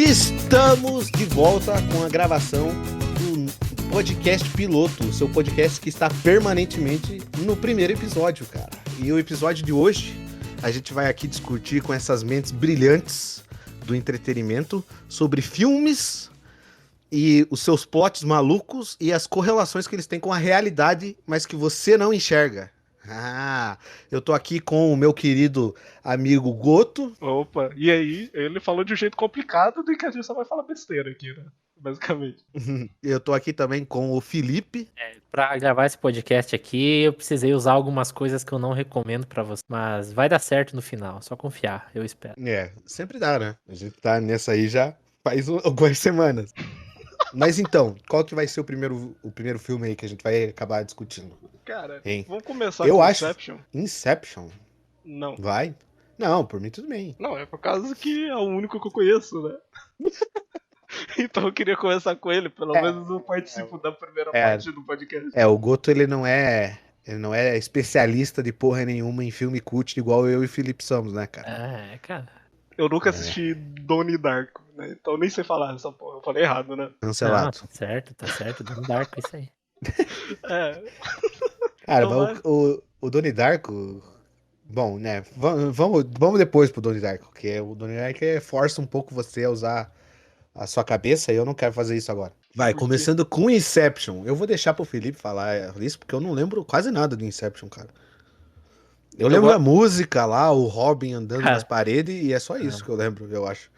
Estamos de volta com a gravação do podcast piloto, o seu podcast que está permanentemente no primeiro episódio, cara. E o episódio de hoje, a gente vai aqui discutir com essas mentes brilhantes do entretenimento sobre filmes e os seus plots malucos e as correlações que eles têm com a realidade, mas que você não enxerga. Eu tô aqui com o meu querido amigo Goto. Opa, e aí ele falou de um jeito complicado de que a gente só vai falar besteira aqui, né? Basicamente. Eu tô aqui também com o Felipe. Pra gravar esse podcast aqui, eu precisei usar algumas coisas que eu não recomendo pra você, mas vai dar certo no final, só confiar, eu espero. Sempre dá, né? A gente tá nessa aí já faz algumas semanas. Mas então, qual que vai ser o primeiro filme aí que a gente vai acabar discutindo? Cara, Hein? vamos começar Eu com acho. Inception? Inception? Não. Vai? Não, por mim tudo bem. Não, é por causa que é o único que eu conheço, né? Então eu queria começar com ele, pelo menos eu participo da primeira parte do podcast. O Goto ele não é especialista de porra nenhuma em filme cult igual eu e o Felipe somos, né, cara? Cara. Eu nunca assisti Donnie Darko, né? Então eu nem sei falar essa porra, eu falei errado, né? Cancelado. Não, tá certo, Donnie Darko, isso aí. Cara, Então o Donnie Darko... Bom, né, vamos depois pro Donnie Darko, porque o Donnie Darko força um pouco você a usar a sua cabeça e eu não quero fazer isso agora. Vai, começando com Inception. Eu vou deixar pro Felipe falar isso, porque eu não lembro quase nada de Inception, cara. Eu lembro da música lá, o Robin andando nas paredes, e é só isso que eu lembro, eu acho.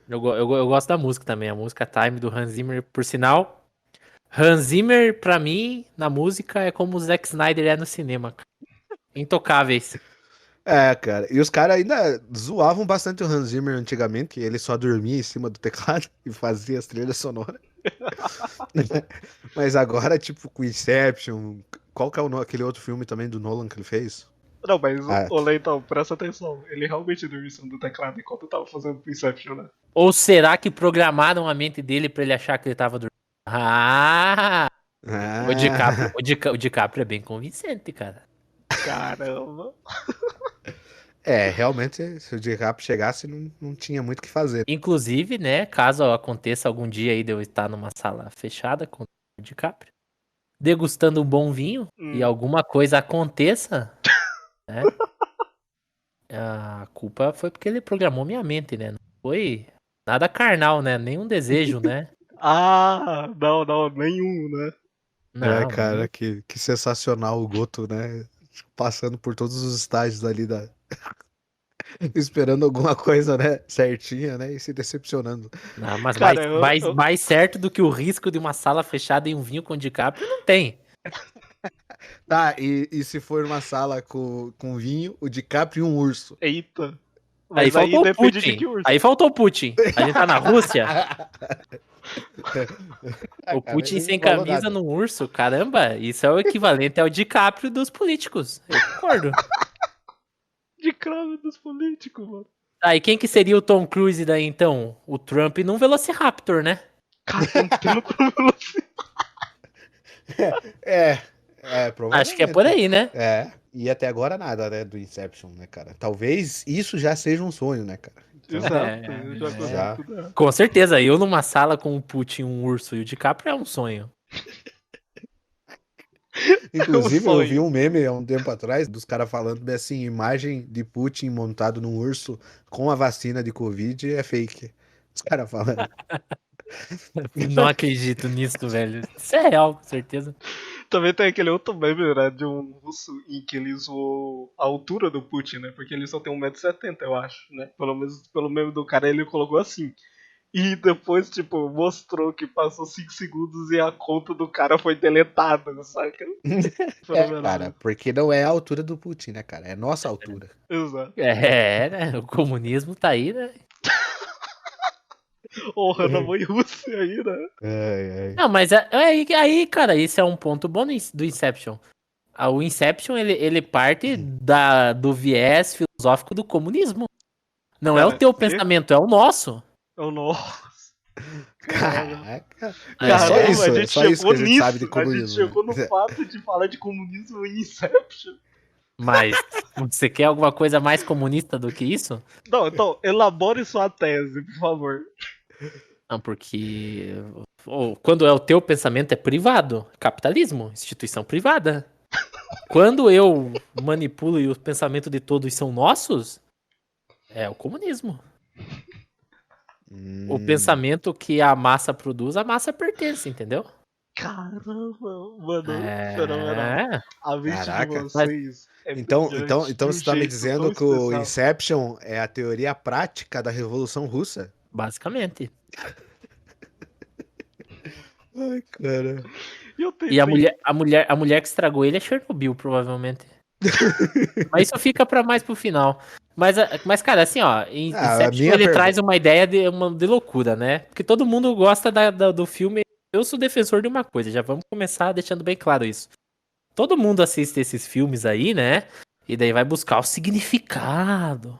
Eu gosto da música também, a música Time do Hans Zimmer, por sinal. Hans Zimmer, pra mim, na música, é como o Zack Snyder é no cinema. Intocáveis. Cara, e os caras ainda zoavam bastante o Hans Zimmer antigamente, que ele só dormia em cima do teclado e fazia as trilhas sonoras. Mas agora, tipo, com Inception, qual que é aquele outro filme também do Nolan que ele fez? Não, mas o Leitão, presta atenção. Ele realmente dormiu em cima do teclado enquanto tava fazendo Inception, né? Ou será que programaram a mente dele pra ele achar que ele tava dormindo? O DiCaprio é bem convincente, cara. Caramba. Realmente, se o DiCaprio chegasse, não tinha muito o que fazer. Inclusive, né, caso aconteça algum dia aí de eu estar numa sala fechada com o DiCaprio, degustando um bom vinho e alguma coisa aconteça, né, a culpa foi porque ele programou minha mente, né, não foi nada carnal, né, nenhum desejo, né. Não, nenhum, né? Não, cara, que sensacional o Goto, né? Passando por todos os estágios ali esperando alguma coisa, né, certinha, né, e se decepcionando. Não, mas cara, mais certo do que o risco de uma sala fechada em um vinho com o DiCaprio, não tem. Tá, e se for uma sala com vinho, o DiCaprio e um urso? Eita. Aí faltou o Putin. Aí faltou o Putin. A gente tá na Rússia. O Putin sem camisa num urso, caramba, isso é o equivalente ao DiCaprio dos políticos. Eu concordo. DiCaprio dos políticos, mano. Aí quem que seria o Tom Cruise daí então? O Trump num Velociraptor, né? Cara, tem provavelmente. Acho que é por aí, né? E até agora nada, né, do Inception, né, cara? Talvez isso já seja um sonho, né, cara? Exato. Já. Com certeza, eu numa sala com o Putin, um urso e o DiCaprio é um sonho. Inclusive, eu vi um meme há um tempo atrás dos caras falando assim, imagem de Putin montado num urso com a vacina de Covid é fake. Os caras falando. Não acredito nisso, velho. Isso é real, com certeza. Também tem aquele outro meme, né, de um russo em que ele zoou a altura do Putin, né? Porque ele só tem 1,70 m, eu acho, né? Pelo menos pelo meme do cara ele colocou assim. E depois, tipo, mostrou que passou 5 segundos e a conta do cara foi deletada, saca? Cara, porque não é a altura do Putin, né, cara? É nossa altura. Exato. Né? O comunismo tá aí, né? Honra na mãe Rússia aí, né? Não, mas aí, cara, isso é um ponto bom do Inception. O Inception, ele parte do viés filosófico do comunismo. Não é o teu pensamento, é o nosso. É o nosso. Caraca. Só isso que a gente sabe de comunismo. A gente chegou no fato de falar de comunismo em Inception. Mas você quer alguma coisa mais comunista do que isso? Não, então, elabore sua tese, por favor. Não, porque quando é o teu pensamento é privado, capitalismo, instituição privada. Quando eu manipulo e o pensamento de todos são nossos, é o comunismo. O pensamento que a massa produz, a massa pertence, entendeu? Caramba, mano, fenomenal. É. A mente de Caraca. vocês é Então brilhante de um você tá me jeito dizendo tão que o especial. Inception é a teoria prática da Revolução Russa? Basicamente. Ai, cara. Eu E a tentei. mulher que estragou ele é Chernobyl, provavelmente. Mas isso fica mais pro final. Mas, cara, assim, ó, Ah, a Inception minha ele pergunta. traz uma ideia de loucura, né? Porque todo mundo gosta do filme. Eu sou defensor de uma coisa, já vamos começar deixando bem claro isso. Todo mundo assiste esses filmes aí, né? E daí vai buscar o significado.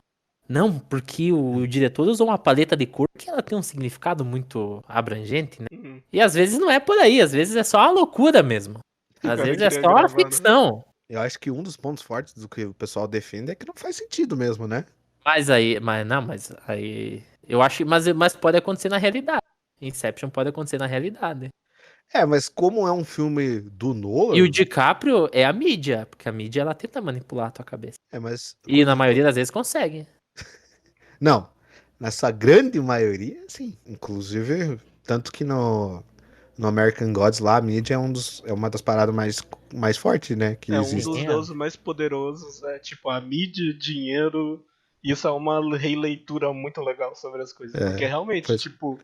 Não, porque o diretor usou uma paleta de cor que ela tem um significado muito abrangente, né? Uhum. E às vezes não é por aí, às vezes é só a loucura mesmo. O Às cara vezes é queria só a gravar, né? ficção. Eu acho que um dos pontos fortes do que o pessoal defende é que não faz sentido mesmo, né? Mas aí, eu acho, mas pode acontecer na realidade. Inception pode acontecer na realidade. É, mas como é um filme do E o Nolan, DiCaprio é a mídia, porque a mídia ela tenta manipular a tua cabeça. mas E na maioria das vezes consegue. não, nessa grande maioria, sim. Inclusive, tanto que no American Gods lá, a mídia é uma das paradas mais fortes, né, que É um existe. dos deuses mais poderosos, é tipo a mídia, dinheiro. Isso é uma releitura muito legal sobre as coisas. Porque realmente, Pois- tipo,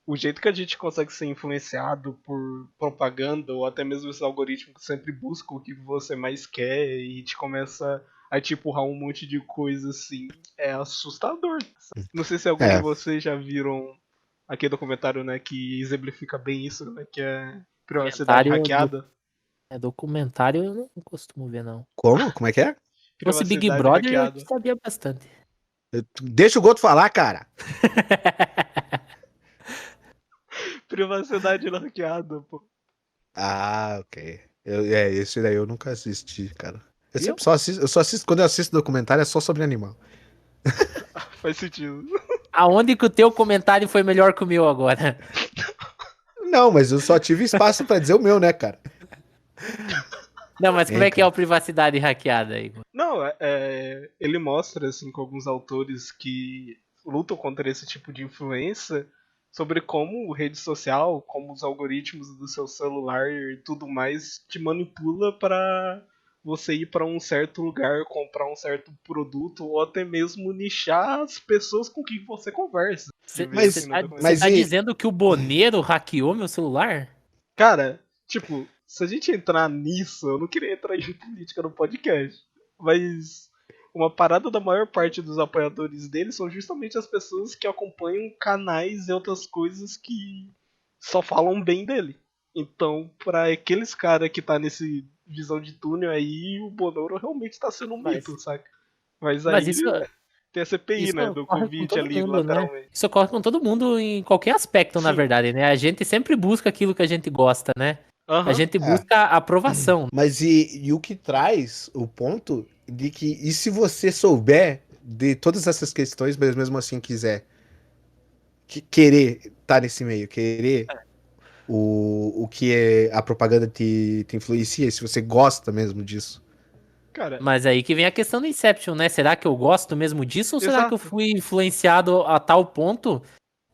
o jeito que a gente consegue ser influenciado por propaganda ou até mesmo esse algoritmo que sempre busca o que você mais quer e te começa a te empurrar um monte de coisa assim, é assustador. Não sei se algum de É, vocês já viram aquele documentário, né, que exemplifica bem isso, né, que é Privacidade Documentário, Hackeada. documentário eu não costumo ver, não. como? Como é que é? Se fosse Big Privacidade Brother, eu Hackeada. sabia bastante. Deixa o Goto falar, cara. Privacidade hackeada, pô. Ah, ok. Esse daí eu nunca assisti, cara. Viu? Eu só assisto, quando eu assisto documentário é só sobre animal. Faz sentido. Aonde que o teu comentário foi melhor que o meu agora? Não, mas eu só tive espaço pra dizer o meu, né, cara? Não, mas como é que é Cara. o privacidade hackeada aí? Não, ele mostra, assim, com alguns autores que lutam contra esse tipo de influência, sobre como rede social, como os algoritmos do seu celular e tudo mais te manipula para você ir para um certo lugar, comprar um certo produto ou até mesmo nichar as pessoas com quem você conversa. De Você ver, Mas, assim, no mas tá e, dizendo que o Boneiro hackeou meu celular? Cara, tipo, se a gente entrar nisso, eu não queria entrar em política no podcast, mas uma parada da maior parte dos apoiadores dele são justamente as pessoas que acompanham canais e outras coisas que só falam bem dele. Então, pra aqueles caras que tá nesse visão de túnel aí, o Bonoro realmente tá sendo um Mas, mito, saca? Mas mas aí isso, tem a CPI, isso né, do ocorre com convite todo ali mundo, né? lateralmente. Isso ocorre com todo mundo em qualquer aspecto, na Sim. verdade, né? A gente sempre busca aquilo que a gente gosta, né? A Aham. gente é, busca aprovação. mas e o que traz o ponto de que, e se você souber de todas essas questões, mas mesmo assim quiser querer estar nesse meio, querer o que é a propaganda te influencia, se você gosta mesmo disso. Cara, Mas aí que vem a questão do Inception, né? Será que eu gosto mesmo disso ou será que eu exato. fui influenciado a tal ponto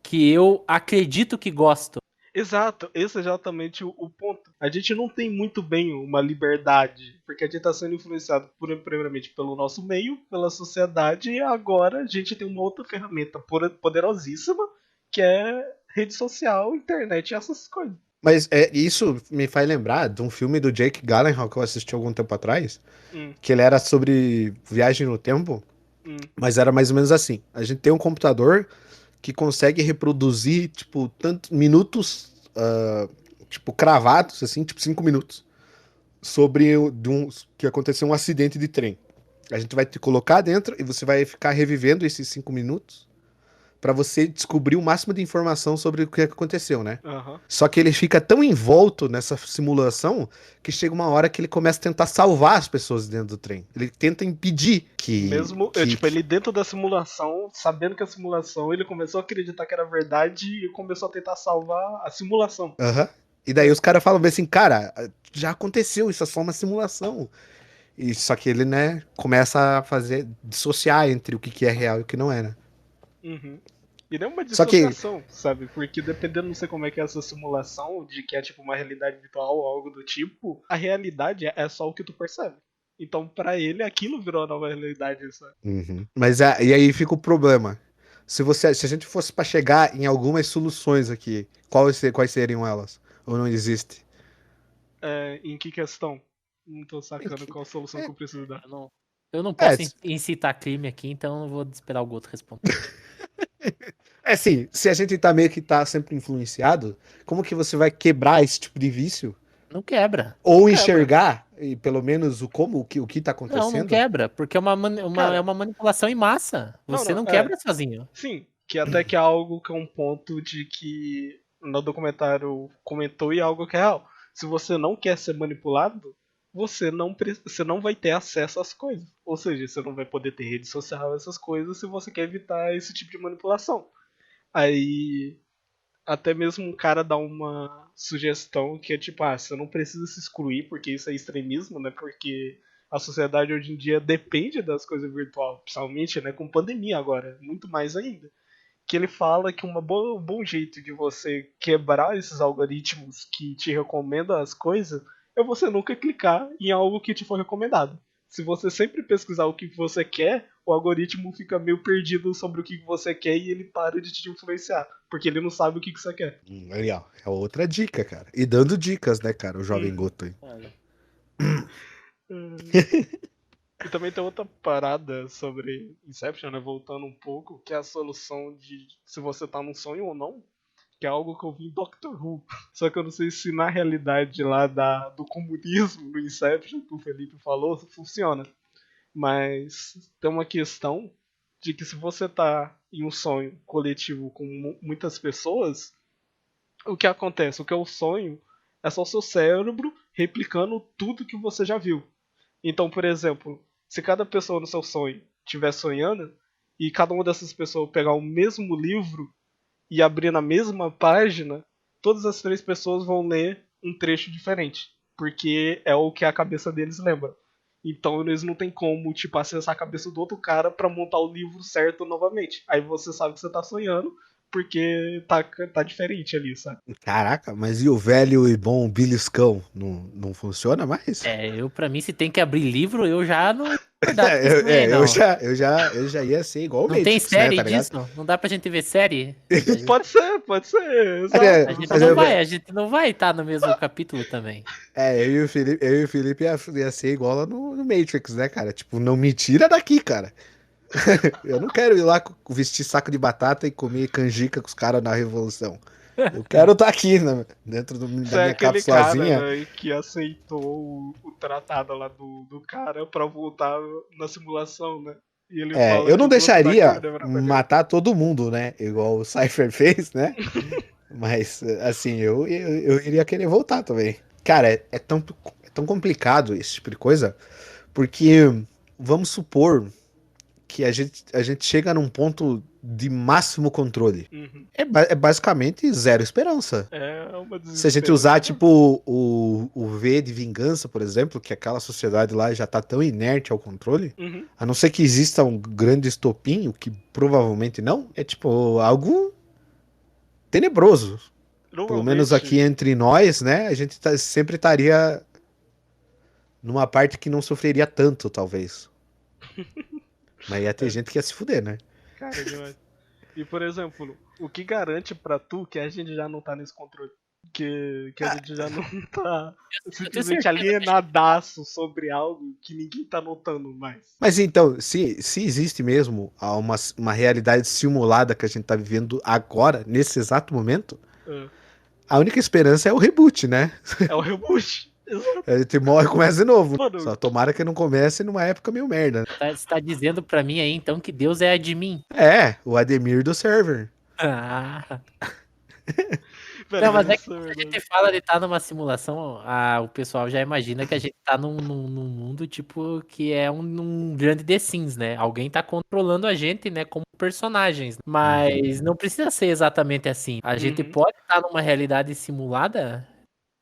que eu acredito que gosto? Exato, esse é exatamente o ponto. A gente não tem muito bem uma liberdade, porque a gente está sendo influenciado primeiramente pelo nosso meio, pela sociedade, e agora a gente tem uma outra ferramenta poderosíssima, que é rede social, internet e essas coisas. Mas isso me faz lembrar de um filme do Jake Gyllenhaal que eu assisti algum tempo atrás, Hum, que ele era sobre viagem no tempo, hum, mas era mais ou menos assim. A gente tem um computador que consegue reproduzir, tipo, tantos minutos, tipo, cravados, assim, tipo, 5 minutos, sobre que aconteceu um acidente de trem. A gente vai te colocar dentro e você vai ficar revivendo esses 5 minutos pra você descobrir o máximo de informação sobre o que aconteceu, né? Aham. Só que ele fica tão envolto nessa simulação que chega uma hora que ele começa a tentar salvar as pessoas dentro do trem. Ele tenta impedir que. Mesmo, ele dentro da simulação, sabendo que a simulação, ele começou a acreditar que era verdade e começou a tentar salvar a simulação. Aham. E daí os caras falam bem assim, cara, já aconteceu, isso é só uma simulação. E só que ele, né, começa a fazer, dissociar entre o que é real e o que não é, né? Uhum. E não é uma Só que- dissociação, sabe? Porque dependendo, não sei como é que é essa simulação, de que é tipo uma realidade virtual ou algo do tipo, a realidade é só o que tu percebe. Então, pra ele, aquilo virou a nova realidade, sabe? Uhum. Mas e aí fica o problema. Se a gente fosse pra chegar em algumas soluções aqui, quais seriam elas? Ou não existe? Em que questão? Não tô sacando qual solução que eu preciso dar. Eu não posso É, incitar crime aqui, então eu vou esperar o Goto responder. É assim, se a gente tá meio que tá sempre influenciado, como que você vai quebrar esse tipo de vício? Não quebra. Ou Quebra. enxergar, e pelo menos o que tá Não acontecendo? quebra, porque é Cara, é uma manipulação em massa. Você não quebra sozinho. Sim, que até que é algo que é um ponto de que no documentário comentou e é algo que é real. Se você não quer ser manipulado, você não vai ter acesso às coisas. Ou seja, você não vai poder ter rede social, essas coisas, se você quer evitar esse tipo de manipulação. Aí, até mesmo um cara dá uma sugestão que é tipo, você não precisa se excluir, porque isso é extremismo, né? Porque a sociedade hoje em dia depende das coisas virtuais, principalmente, né, com pandemia agora, muito mais ainda. Que ele fala que um bom jeito de você quebrar esses algoritmos que te recomendam as coisas é você nunca clicar em algo que te for recomendado. Se você sempre pesquisar o que você quer, o algoritmo fica meio perdido sobre o que você quer e ele para de te influenciar, porque ele não sabe o que você quer. Legal. É outra dica, cara. E dando dicas, né, cara, o jovem Goto aí. E também tem outra parada sobre Inception, né? Voltando um pouco, que é a solução de se você tá num sonho ou não, que é algo que eu vi em Doctor Who. Só que eu não sei se na realidade lá do comunismo, no Inception, que o Felipe falou, funciona. Mas tem uma questão de que se você tá em um sonho coletivo com muitas pessoas, o que acontece? O que é o sonho é só o seu cérebro replicando tudo que você já viu. Então, por exemplo, se cada pessoa no seu sonho estiver sonhando e cada uma dessas pessoas pegar o mesmo livro e abrir na mesma página, todas as três pessoas vão ler um trecho diferente, porque é o que a cabeça deles lembra. Então eles não tem como, tipo, acessar a cabeça do outro cara pra montar o livro certo novamente. Aí você sabe que você tá sonhando, porque tá diferente ali, sabe? Caraca, mas e o velho e bom beliscão? Não funciona mais? Pra mim, se tem que abrir livro, eu já não ia acordar com isso aí, não. Eu já ia ser igual o Não tem Matrix, né, série tá ligado? disso? Não dá pra gente ver série? Pode ser, exato. A gente não vai estar no mesmo capítulo também. Eu e o Felipe ia ser igual lá no Matrix, né, cara? Tipo, não me tira daqui, cara. Eu não quero ir lá vestir saco de batata e comer canjica com os caras na Revolução. Eu quero estar aqui, dentro da Você é minha aquele cara, capsulazinha. né, que aceitou o tratado lá do cara pra voltar na simulação, né? E ele fala Eu que não o Goku vai deixaria acordar pra ele. matar todo mundo, né? Igual o Cypher fez, né? Mas, assim, eu iria querer voltar também. Cara, é tão complicado esse tipo de coisa, porque vamos supor que a gente chega num ponto de máximo controle. Uhum. É basicamente zero esperança. É uma Se a gente usar, tipo, o V de vingança, por exemplo, que aquela sociedade lá já tá tão inerte ao controle, Uhum. a não ser que exista um grande estopim, o que provavelmente não, é tipo algo tenebroso. Pelo menos aqui entre nós, né, a gente sempre estaria numa parte que não sofreria tanto, talvez. Mas ia ter gente que ia se fuder, né? Cara, demais. E por exemplo, o que garante pra tu que a gente já não tá nesse controle? Que a gente já não tá simplesmente alienadaço sobre algo que ninguém tá notando mais. Mas então, se existe mesmo uma realidade simulada que a gente tá vivendo agora, nesse exato momento, a única esperança é o reboot, né? É o reboot. Exato. A gente morre e começa de novo. Mano, Só tomara que não comece numa época meio merda. Você tá dizendo pra mim aí, então, que Deus é admin? É, o Ademir do server. Ah. velho, Não, mas é que isso é quando a verdade. gente fala de estar numa simulação, o pessoal já imagina que a gente tá num mundo, tipo, que é um grande The Sims, né? Alguém tá controlando a gente, né, como personagens. Mas não precisa ser exatamente assim. A gente Uhum. pode estar numa realidade simulada,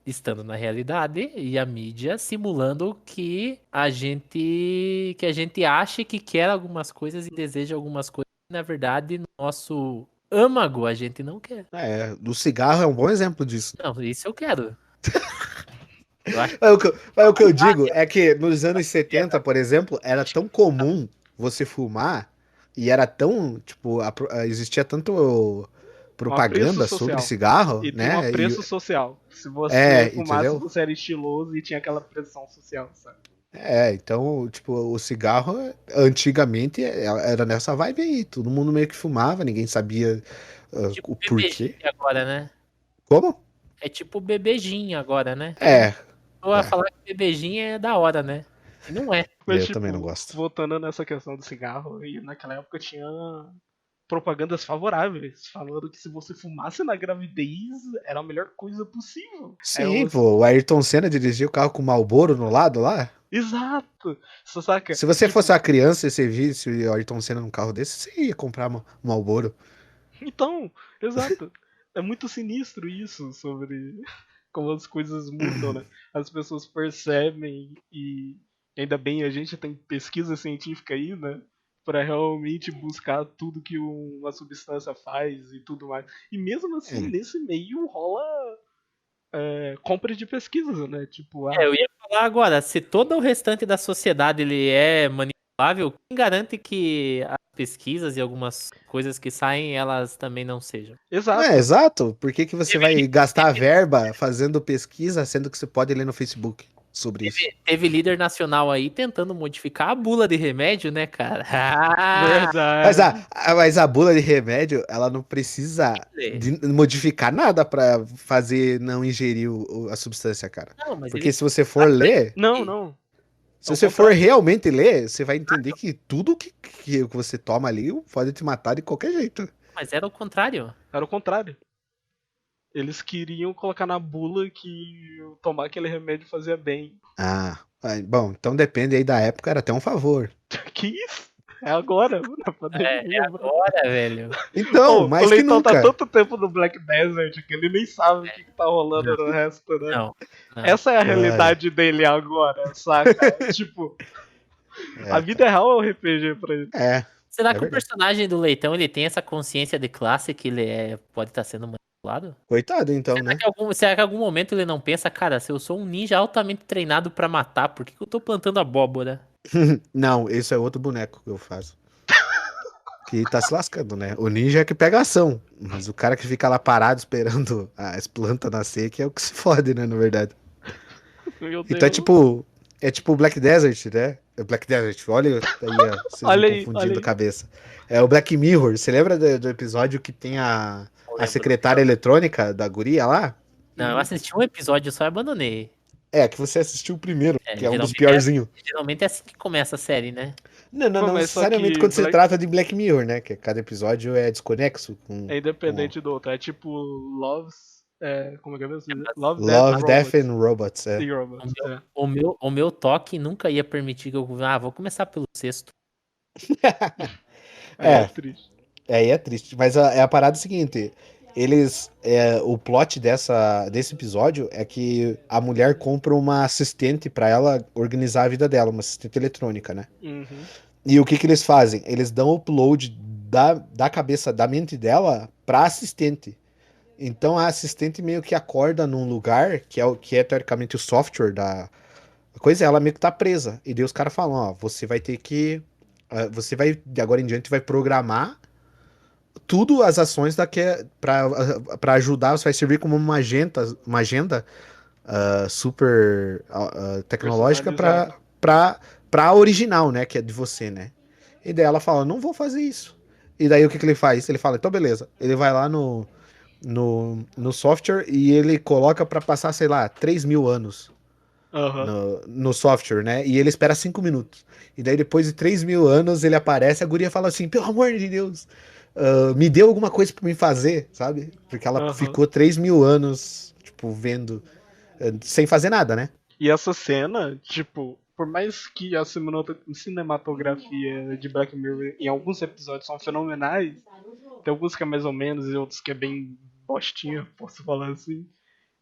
estando na realidade, e a mídia simulando que a gente acha que quer algumas coisas e deseja algumas coisas. Na verdade, no nosso âmago, a gente não quer. É, do cigarro é um bom exemplo disso. Não, isso eu quero. Eu acho Mas o que eu digo é que nos anos 70, por exemplo, era tão comum você fumar e era tão, tipo, existia tanto Um apreço propaganda sobre social. cigarro, E tinha um né? apreço social. Se você fumasse, Entendeu? você era estiloso e tinha aquela pressão social, sabe? Então, tipo, o cigarro antigamente era nessa vibe aí. Todo mundo meio que fumava, ninguém sabia tipo o bebeginho porquê. agora, né? Como? É tipo bebeginho agora, né? É, Eu ia é, falar que bebeginho é da hora, né? E não é. Mas, eu também não tipo, gosto. voltando nessa questão do cigarro, e naquela época tinha propagandas favoráveis, falando que se você fumasse na gravidez, era a melhor coisa possível. Aí Sim, você... pô, o Ayrton Senna dirigia o carro com o Marlboro no lado lá. Exato! Você saca? Se você fosse Tipo, uma criança e você visse o Ayrton Senna num carro desse, você ia comprar um Marlboro. então, exato. É muito sinistro isso sobre como as coisas mudam, né? As pessoas percebem e ainda bem a gente tem pesquisa científica aí, né? Pra realmente buscar tudo que uma substância faz e tudo mais. E mesmo assim, É. nesse meio rola compra de pesquisas, né? Tipo, Eu ia falar agora, se todo o restante da sociedade ele é manipulável, quem garante que as pesquisas e algumas coisas que saem, elas também não sejam? exato. Exato. Por que que você Teve, vai li- gastar a verba fazendo pesquisa, sendo que você pode ler no Facebook sobre isso? teve líder nacional aí tentando modificar a bula de remédio, né, cara? Mas Verdade. a bula de remédio, ela não precisa de modificar nada pra fazer não ingerir a substância, cara. Não, mas Porque ele se você for ler, Não, não. se Ao você for contrário. realmente ler, você vai entender que tudo que você toma ali pode te matar de qualquer jeito. Mas era o contrário. Era o contrário. Eles queriam colocar na bula que tomar aquele remédio fazia bem. Bom, então depende aí da época, era até um favor. Que isso? É agora, na É pandemia, bro. agora, velho. Então, O mais que Leitão tá nunca. tanto tempo no Black Desert que ele nem sabe o que tá rolando no resto, né? Não, não. Essa é a Ai, realidade dele agora, saca? Tipo, a vida real é um RPG pra ele. Será é que o verdade. personagem do Leitão ele tem essa consciência de classe que ele pode estar sendo manipulado? Coitado, então, né? Será que em algum momento ele não pensa, cara, se eu sou um ninja altamente treinado pra matar, por que que eu tô plantando abóbora? Não, esse é outro boneco que eu faço. Que tá se lascando, né? O ninja é que pega a ação, mas o cara que fica lá parado esperando as plantas nascer que é o que se fode, né, na verdade. Meu Então Deus. é tipo o Black Desert, né? É Black Desert, olha aí, ó, vocês me Olha aí, olha confundindo a aí. cabeça. É o Black Mirror, você lembra do episódio que tem Não a lembro. secretária eletrônica da guria lá? Não, eu assisti um episódio só e abandonei. É, que você assistiu o primeiro, que é um dos Geralmente piorzinhos. geralmente é assim que começa a série, né? Não Pô, mas só necessariamente que quando se trata de Black Mirror, né? Que cada episódio é desconexo é com independente do outro. É tipo Love's. Como é que é mesmo? Love, Death, Love, Death Robots. and Robots, E é. Robots. É. O meu toque nunca ia permitir que eu. Vou começar pelo sexto. Aí é É, triste. aí é triste. Mas a parada é a seguinte: o plot desse episódio é que a mulher compra uma assistente pra ela organizar a vida dela, uma assistente eletrônica, né? Uhum. E o que eles fazem? Eles dão upload da cabeça, da mente dela pra assistente. Então a assistente meio que acorda num lugar que é teoricamente o software da coisa, ela meio que tá presa. E daí os caras falam, ó, você vai ter que. Você vai, de agora em diante, vai programar tudo as ações pra ajudar, você vai servir como uma agenda super tecnológica Personalizado. pra original, né? Que é de você, né? E daí ela fala, não vou fazer isso. E daí o que ele faz? Ele fala, então beleza. Ele vai lá no software e ele coloca pra passar, sei lá, 3.000 anos. Aham. no software, né? E ele espera 5 minutos. E daí, depois de 3.000 anos, ele aparece, a guria fala assim, pelo amor de Deus, me deu alguma coisa pra me fazer, sabe? Porque ela Aham. ficou 3.000 anos, tipo, vendo, sem fazer nada, né? E essa cena, tipo, por mais que a cinematografia de Black Mirror em alguns episódios são fenomenais, tem alguns que é mais ou menos e outros que é bem bostinha, posso falar assim.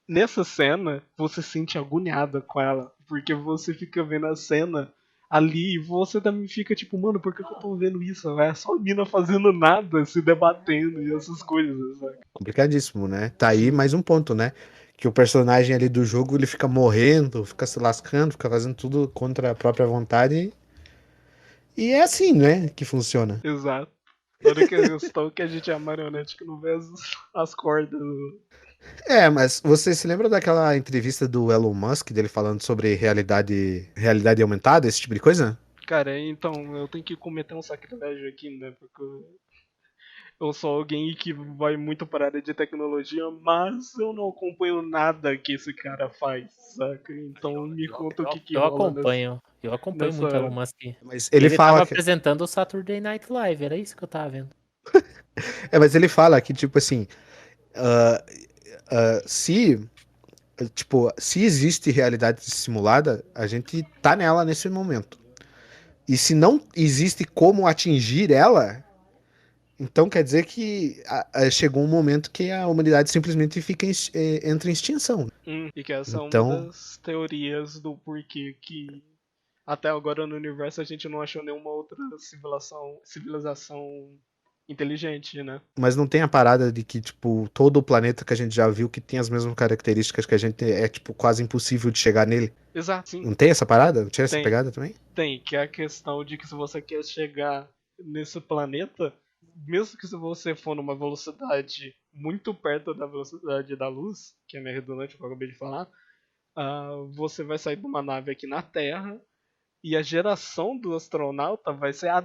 Nessa cena, você se sente agoniada com ela, porque você fica vendo a cena ali e você também fica tipo, mano, por que eu tô vendo isso? É só a mina fazendo nada, se debatendo e essas coisas, sabe? Complicadíssimo, né? Tá aí Sim, mais um ponto, né? Que o personagem ali do jogo, ele fica morrendo, fica se lascando, fica fazendo tudo contra a própria vontade. E é assim, né, que funciona. exato. A única questão é que a gente é a marionete que não vê as cordas. É, mas você se lembra daquela entrevista do Elon Musk, dele falando sobre realidade aumentada, esse tipo de coisa? Cara, então eu tenho que cometer um sacrilégio aqui, né? Porque eu sou alguém que vai muito para a área de tecnologia, mas eu não acompanho nada que esse cara faz, saca? Então me conta o que Eu rola nessa. acompanho. Eu acompanho muito o Elon nessa... Musk. Mas ele Ele tava fala que, apresentando o Saturday Night Live, era isso que eu tava vendo. mas ele fala que tipo assim, ah, se tipo, se existe realidade simulada, a gente tá nela nesse momento. E se não existe como atingir ela, então quer dizer que chegou um momento que a humanidade simplesmente entra em extinção. E que essa é uma Então, das teorias do porquê que até agora no universo a gente não achou nenhuma outra civilização inteligente, né? mas não tem a parada de que, tipo, todo o planeta que a gente já viu que tem as mesmas características que a gente é, tipo, quase impossível de chegar nele. Exato, sim, Não tem essa parada? Não tinha essa tem. pegada também? Tem, que é a questão de que se você quer chegar nesse planeta, mesmo que se você for numa velocidade muito perto da velocidade da luz, que é meio redundante o que eu acabei de falar, você vai sair de uma nave aqui na Terra e a geração do astronauta vai ser a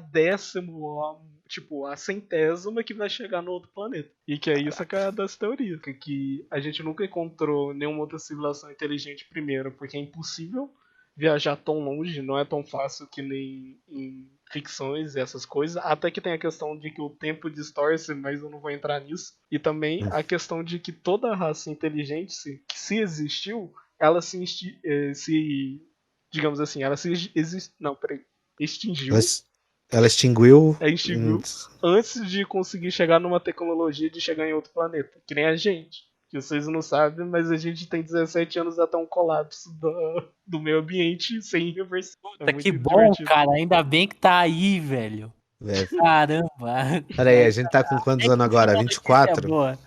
tipo, a centésima que vai chegar no outro planeta. E que é isso que é das teorias, que a gente nunca encontrou nenhuma outra civilização inteligente primeiro, porque é impossível viajar tão longe, não é tão fácil que nem em ficções e essas coisas. Até que tem a questão de que o tempo distorce, mas eu não vou entrar nisso. E também a questão de que toda raça inteligente, que se existiu, ela se digamos assim, ela não, peraí, Ela, extinguiu, es- ela extinguiu. extinguiu antes de conseguir chegar numa tecnologia de chegar em outro planeta, que nem a gente. Que vocês não sabem, mas a gente tem 17 anos até um colapso do meio ambiente sem reversão. É Puta, que muito bom, divertido. cara. Ainda bem que tá aí, velho. É, Caramba. peraí, a gente tá com quantos É anos que o agora? final da notícia é 24? boa.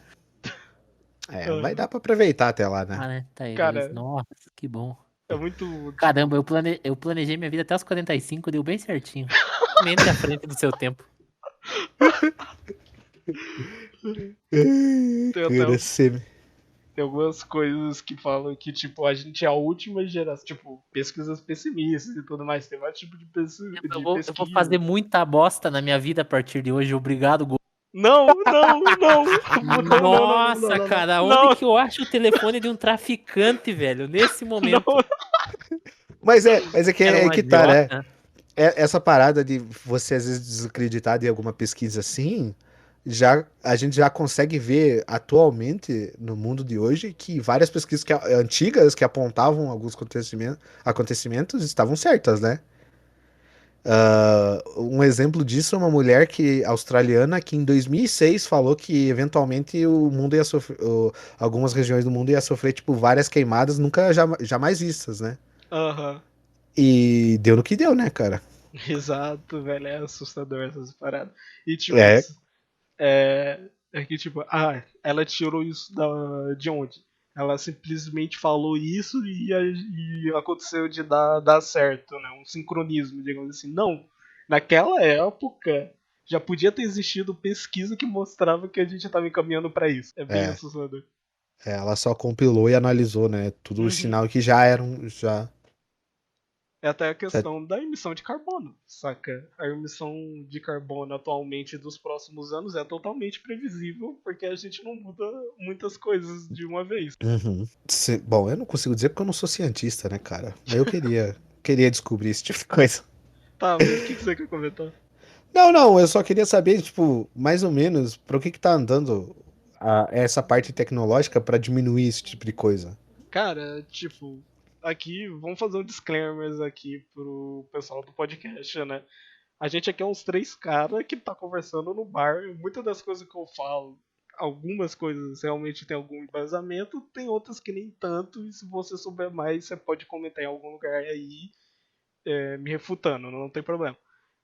É, vai Ah, dar pra aproveitar até lá, né? Ah, né? Tá aí, dois. cara, Nossa, que bom. é muito, tipo, Caramba, eu planejei minha vida até os 45, deu bem certinho. Mente à frente do seu tempo. Ai, tem até cara, você... tem algumas coisas que falam que, tipo, a gente é a última geração, tipo, pesquisas pessimistas e tudo mais. Tem vários tipos Eu vou fazer pesquisa. muita bosta na minha vida a partir de hoje. Obrigado, Google. Não, não, não, não, não, não, não, não, Nossa, não, não, cara, onde não, que eu acho o telefone de um traficante, velho? Nesse momento. não. Mas é que Era é um que tá, né? agiota. Essa parada de você às vezes desacreditar de alguma pesquisa assim, a gente já consegue ver atualmente no mundo de hoje que várias pesquisas antigas que apontavam alguns acontecimentos estavam certas, né? Um exemplo disso é uma mulher australiana que em 2006 falou que eventualmente o mundo ia sofrer, algumas regiões do mundo ia sofrer tipo várias queimadas nunca jamais vistas, né? Aham. E deu no que deu, né, cara? Exato, velho, é assustador essas paradas. E, tipo, É, é que, tipo, ela tirou isso de onde? Ela simplesmente falou isso e aconteceu de dar certo, né? Um sincronismo, digamos assim. Não. Naquela época, já podia ter existido pesquisa que mostrava que a gente estava encaminhando para isso. É bem é. assustador. Ela só compilou e analisou, né? Tudo o Uhum. sinal que já eram, já. É até a questão da emissão de carbono, saca? A emissão de carbono atualmente dos próximos anos é totalmente previsível, porque a gente não muda muitas coisas de uma vez. Uhum. Bom, eu não consigo dizer porque eu não sou cientista, né, cara? Mas eu queria descobrir esse tipo de coisa. Tá, mas o que você quer comentar? Não, eu só queria saber, tipo, mais ou menos, para o que tá andando essa parte tecnológica para diminuir esse tipo de coisa. Cara, tipo, aqui, vamos fazer um disclaimer aqui pro pessoal do podcast, né? A gente aqui é uns três caras que tá conversando no bar. E muitas das coisas que eu falo, algumas coisas realmente tem algum embasamento, tem outras que nem tanto. E se você souber mais, você pode comentar em algum lugar aí, me refutando, não tem problema.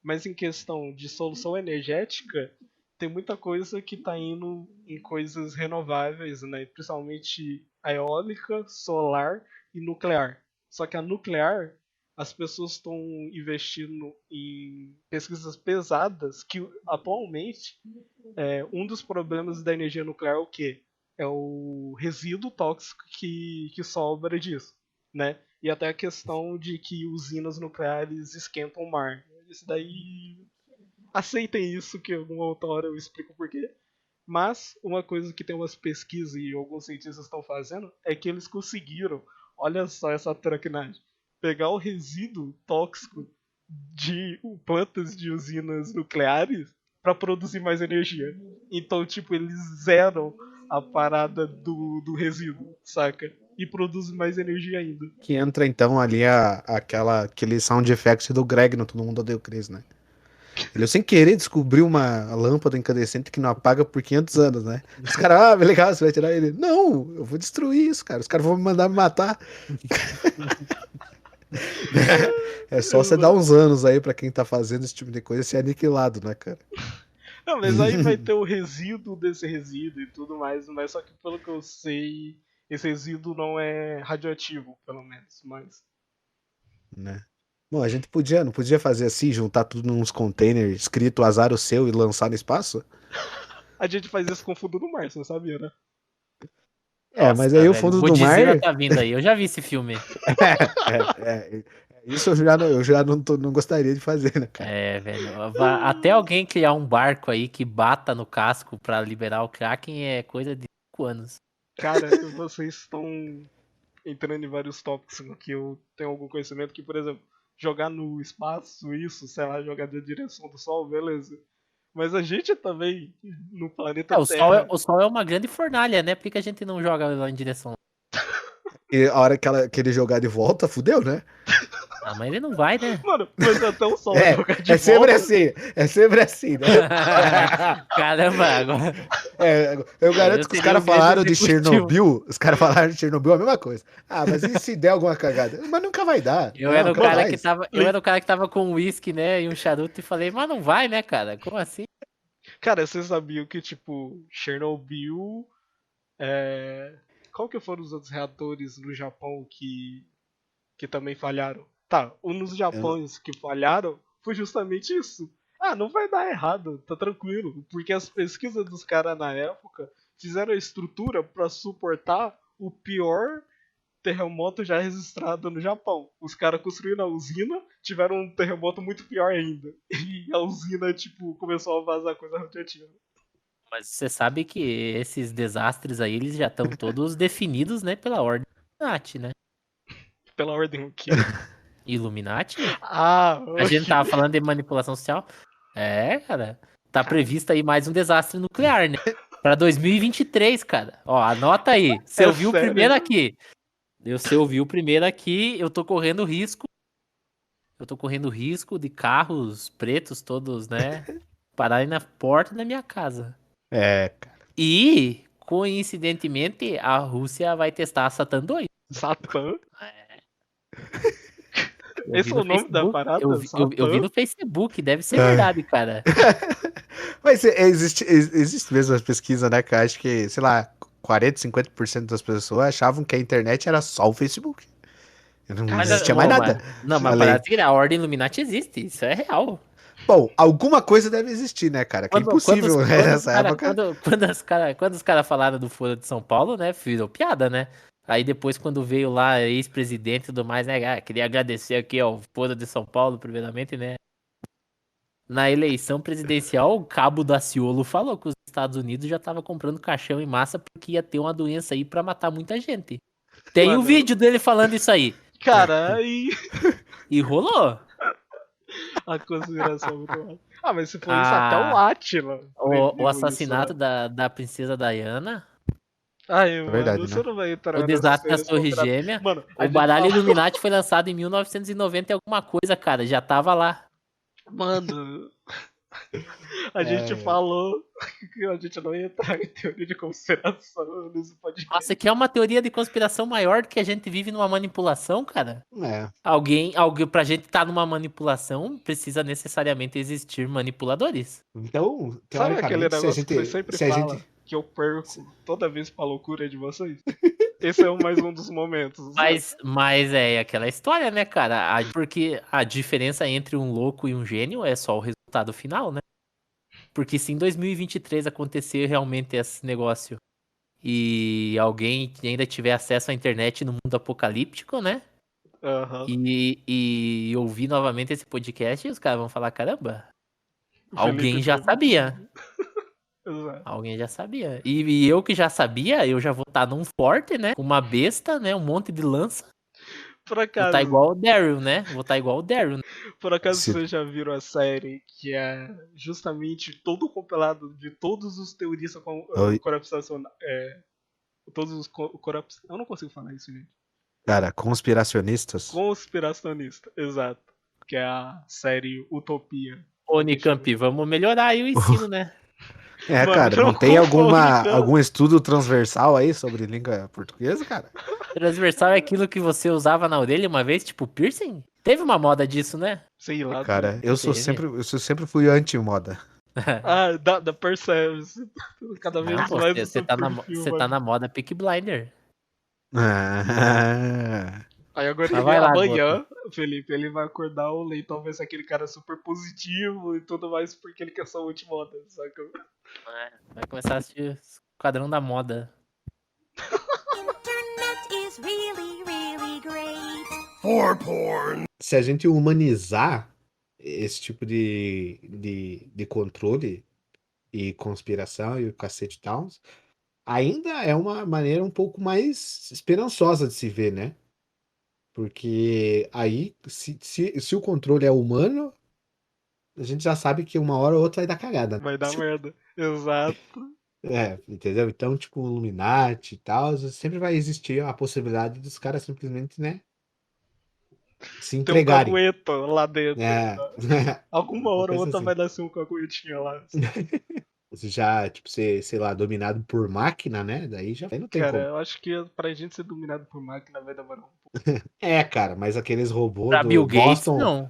Mas em questão de solução energética, tem muita coisa que está indo em coisas renováveis, né? Principalmente a eólica, solar e nuclear. Só que a nuclear, as pessoas estão investindo em pesquisas pesadas que atualmente um dos problemas da energia nuclear é o quê? É o resíduo tóxico que sobra disso, né? E até a questão de que usinas nucleares esquentam o mar. Isso daí, aceitem isso, que alguma outra hora eu explico por quê. Mas uma coisa que tem umas pesquisas e alguns cientistas estão fazendo é que eles conseguiram, olha só essa traquinagem, pegar o resíduo tóxico de plantas de usinas nucleares para produzir mais energia. Então, tipo, eles zeram a parada do resíduo, saca? E produzem mais energia ainda. Que entra então ali aquele sound effect do Greg no Todo Mundo Odeia o Chris, né? Ele sem querer descobriu uma lâmpada incandescente que não apaga por 500 anos, né? Os caras, legal, você vai tirar ele. Não, eu vou destruir isso, cara. Os caras vão me mandar me matar. É só você dar uns anos aí pra quem tá fazendo esse tipo de coisa ser aniquilado, né, cara? Não, mas aí vai ter o resíduo desse resíduo e tudo mais, mas só que pelo que eu sei, esse resíduo não é radioativo, pelo menos, mas... Né? Bom, a gente não podia fazer assim, juntar tudo nos containers, escrito azar o seu e lançar no espaço? A gente faz isso com o fundo do mar, você sabia, né? É, mas Nossa, aí o velho, fundo do mar. Godzilla tá vindo aí. Eu já vi esse filme. Isso eu já não gostaria de fazer, né, cara? É, velho. Até alguém criar um barco aí que bata no casco pra liberar o Kraken é coisa de 5 anos. Cara, vocês estão entrando em vários tópicos que eu tenho algum conhecimento que, por exemplo, jogar no espaço, isso, sei lá, jogar na direção do Sol, beleza. Mas a gente também, no planeta Terra... O Sol é uma grande fornalha, né? Por que a gente não joga lá em direção? E a hora que ele jogar de volta, fudeu, né? Ah, mas ele não vai, né? Mano, mas até o Sol jogar de É sempre volta... assim, né? Caramba, agora. Eu garanto que os caras falaram de executivo. Chernobyl, a mesma coisa. Ah, mas e se der alguma cagada? Mas nunca vai dar. Eu Não, era o nunca cara vai. que tava, eu era o cara que tava com um uísque, né, e um charuto e falei, mas não vai, né, cara? Como assim? Cara, vocês sabiam que, tipo, Chernobyl... Qual que foram os outros reatores no Japão que também falharam? Tá, um dos Japões que falharam foi justamente isso. Ah, não vai dar errado, tá tranquilo. Porque as pesquisas dos caras na época fizeram a estrutura pra suportar o pior terremoto já registrado no Japão. Os caras construíram a usina, tiveram um terremoto muito pior ainda. E a usina, tipo, começou a vazar coisa radioativa. Mas você sabe que esses desastres aí, eles já estão todos definidos, né, pela ordem Illuminati, né? Pela ordem o quê? Illuminati? Ah, A gente tava falando de manipulação social. É, cara. Tá previsto aí mais um desastre nuclear, né? Pra 2023, cara. Ó, anota aí. Você ouviu o sério? primeiro aqui. Você ouviu o primeiro aqui, eu tô correndo risco. Eu tô correndo risco de carros pretos todos, né? Pararem na porta da minha casa. Cara. E, coincidentemente, a Rússia vai testar a Satan 2. Satã? Eu Esse vi é no o nome da Facebook. parada? Eu vi Satã? no Facebook, deve ser verdade, cara. Mas existe mesmo as pesquisas, né, que eu acho que, sei lá, 40, 50% das pessoas achavam que a internet era só o Facebook. Não Mas, existia mais nada. Não, mas Além- parece que a ordem Illuminati existe, isso é real. Bom, alguma coisa deve existir, né, cara? Que é impossível nessa época. Quando os caras falaram do Foro de São Paulo, né, virou piada, né? Aí depois, quando veio lá, ex-presidente e tudo mais, né? Queria agradecer aqui ao Foro de São Paulo, primeiramente, né? Na eleição presidencial, o Cabo Daciolo falou que os Estados Unidos já tava comprando caixão em massa porque ia ter uma doença aí pra matar muita gente. Tem o Mano, vídeo dele falando isso aí. cara, aí E rolou. a conspiração é muito massa. Ah, mas se for isso, até o Ah, Átila o previu isso, assassinato né? da princesa Diana, Ai, É mano, verdade, você né? não vai o entrar nessas desastre das teorias Torres conspiratórias. Gêmeas. Mano, a O gente baralho fala. Illuminati foi lançado em 1990 e alguma coisa, cara. Já tava lá. Mano, a gente É, falou que a gente não ia entrar em teoria de conspiração nesse Nossa, podcast. que é uma teoria de conspiração maior do que a gente vive numa manipulação, cara. é, Alguém, pra gente estar numa manipulação, precisa necessariamente existir manipuladores. então, Sabe aquele teoricamente, negócio que vocês sempre se a gente, falam que eu perco toda vez pra loucura de vocês? Esse é mais um dos momentos, sabe? Mas é aquela história, né, cara? Porque a diferença entre um louco e um gênio é só o resultado final, né? Porque se em 2023 acontecer realmente esse negócio e alguém ainda tiver acesso à internet no mundo apocalíptico, né? Aham. E ouvir novamente esse podcast, os caras vão falar: caramba, O Felipe alguém já previu. sabia. Exato. Alguém já sabia. E eu que já sabia, eu já vou estar num forte, né? Com uma besta, né? Um monte de lança. Por Vou estar acaso, igual o Daryl, né? Vou estar igual o Daryl, né? por acaso se, vocês já viram a série que é justamente todo o compilado de todos os teoristas oi, corrupcionais. Todos os eu não consigo falar isso, gente. cara, conspiracionistas. Conspiracionista, exato. Que é a série Utopia. Ô, No Unicamp, fechamento. vamos melhorar aí o ensino, né? É, Mano, cara, não não tem culpa o Unicamp. algum estudo transversal aí sobre língua portuguesa, cara? Transversal é aquilo que você usava na orelha uma vez, tipo piercing? Teve uma moda disso, né? Sei lá Cara, também. Teve. eu sempre fui anti-moda. Ah, da percebe-se. Cada Não, vez pô, mais o você seu tá perfil você vai. tá na moda Peaky Blinder. Ah, Aí agora Mas ele, vai lá, Goto. amanhã, Felipe, ele vai acordar o Leitão vai ser aquele cara super positivo e tudo mais porque ele quer só ultimoda, saca? Vai começar a assistir Esquadrão da Moda. Internet is really, really great. se a gente humanizar esse tipo de controle e conspiração e o cacete e tal, ainda é uma maneira um pouco mais esperançosa de se ver, né? Porque aí, se o controle é humano, a gente já sabe que uma hora ou outra vai dar cagada, né? Vai dar merda. Exato. É, entendeu? Então, tipo, Illuminati e tal, sempre vai existir a possibilidade dos caras simplesmente, né, se Tem um entregarem. cagueto lá dentro. É. Alguma Uma hora ou coisa outra assim. vai nascer um caguetinho lá. Você já, tipo, ser, sei lá, dominado por máquina, né? Daí já aí não tem Cara, como. eu acho que pra gente ser dominado por máquina vai demorar um pouco. É, cara, mas aqueles robôs Pra Bill do Gates, Boston, não.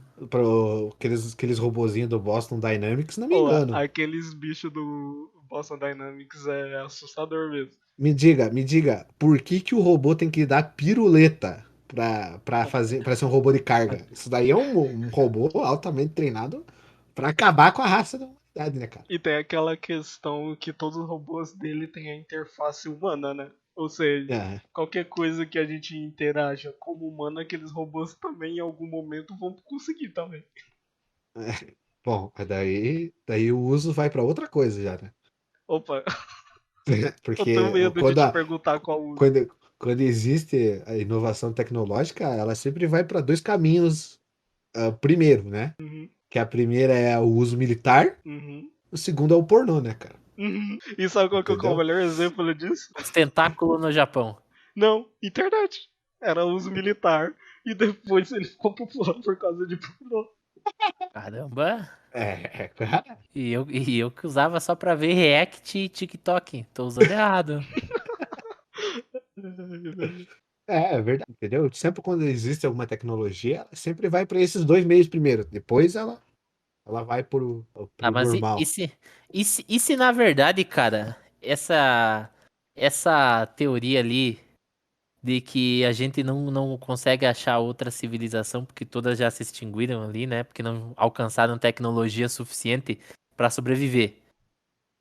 aqueles robozinhos do Boston Dynamics, não me Ou engano. aqueles bichos do Boston Dynamics é assustador mesmo. Me diga, por que o robô tem que dar piruleta para ser um robô de carga? Isso daí é um robô altamente treinado pra acabar com a raça da humanidade, né, cara? E tem aquela questão que todos os robôs dele têm a interface humana, né? Ou seja, É, qualquer coisa que a gente interaja como humano, aqueles robôs também em algum momento vão conseguir também. bom, daí o uso vai pra outra coisa já, né? Opa, eu tenho Porque medo de te perguntar qual uso. quando existe a inovação tecnológica, ela sempre vai para dois caminhos. Primeiro, né? Uhum, Que a primeira é o uso militar, uhum, o segundo é o pornô, né, cara? uhum. E sabe qual é o Entendeu? melhor exemplo disso? Os tentáculos no Japão. Não, internet. Era uso militar e depois ele ficou popular por causa de pornô. Caramba. Cara. E eu que usava só pra ver React e TikTok. Tô usando errado. É verdade, entendeu? Sempre quando existe alguma tecnologia, ela sempre vai para esses dois meios primeiro. Depois ela vai Ah, pro mas e normal. se, e se na verdade, cara, essa teoria ali de que a gente não consegue achar outra civilização porque todas já se extinguiram ali, né? Porque não alcançaram tecnologia suficiente pra sobreviver.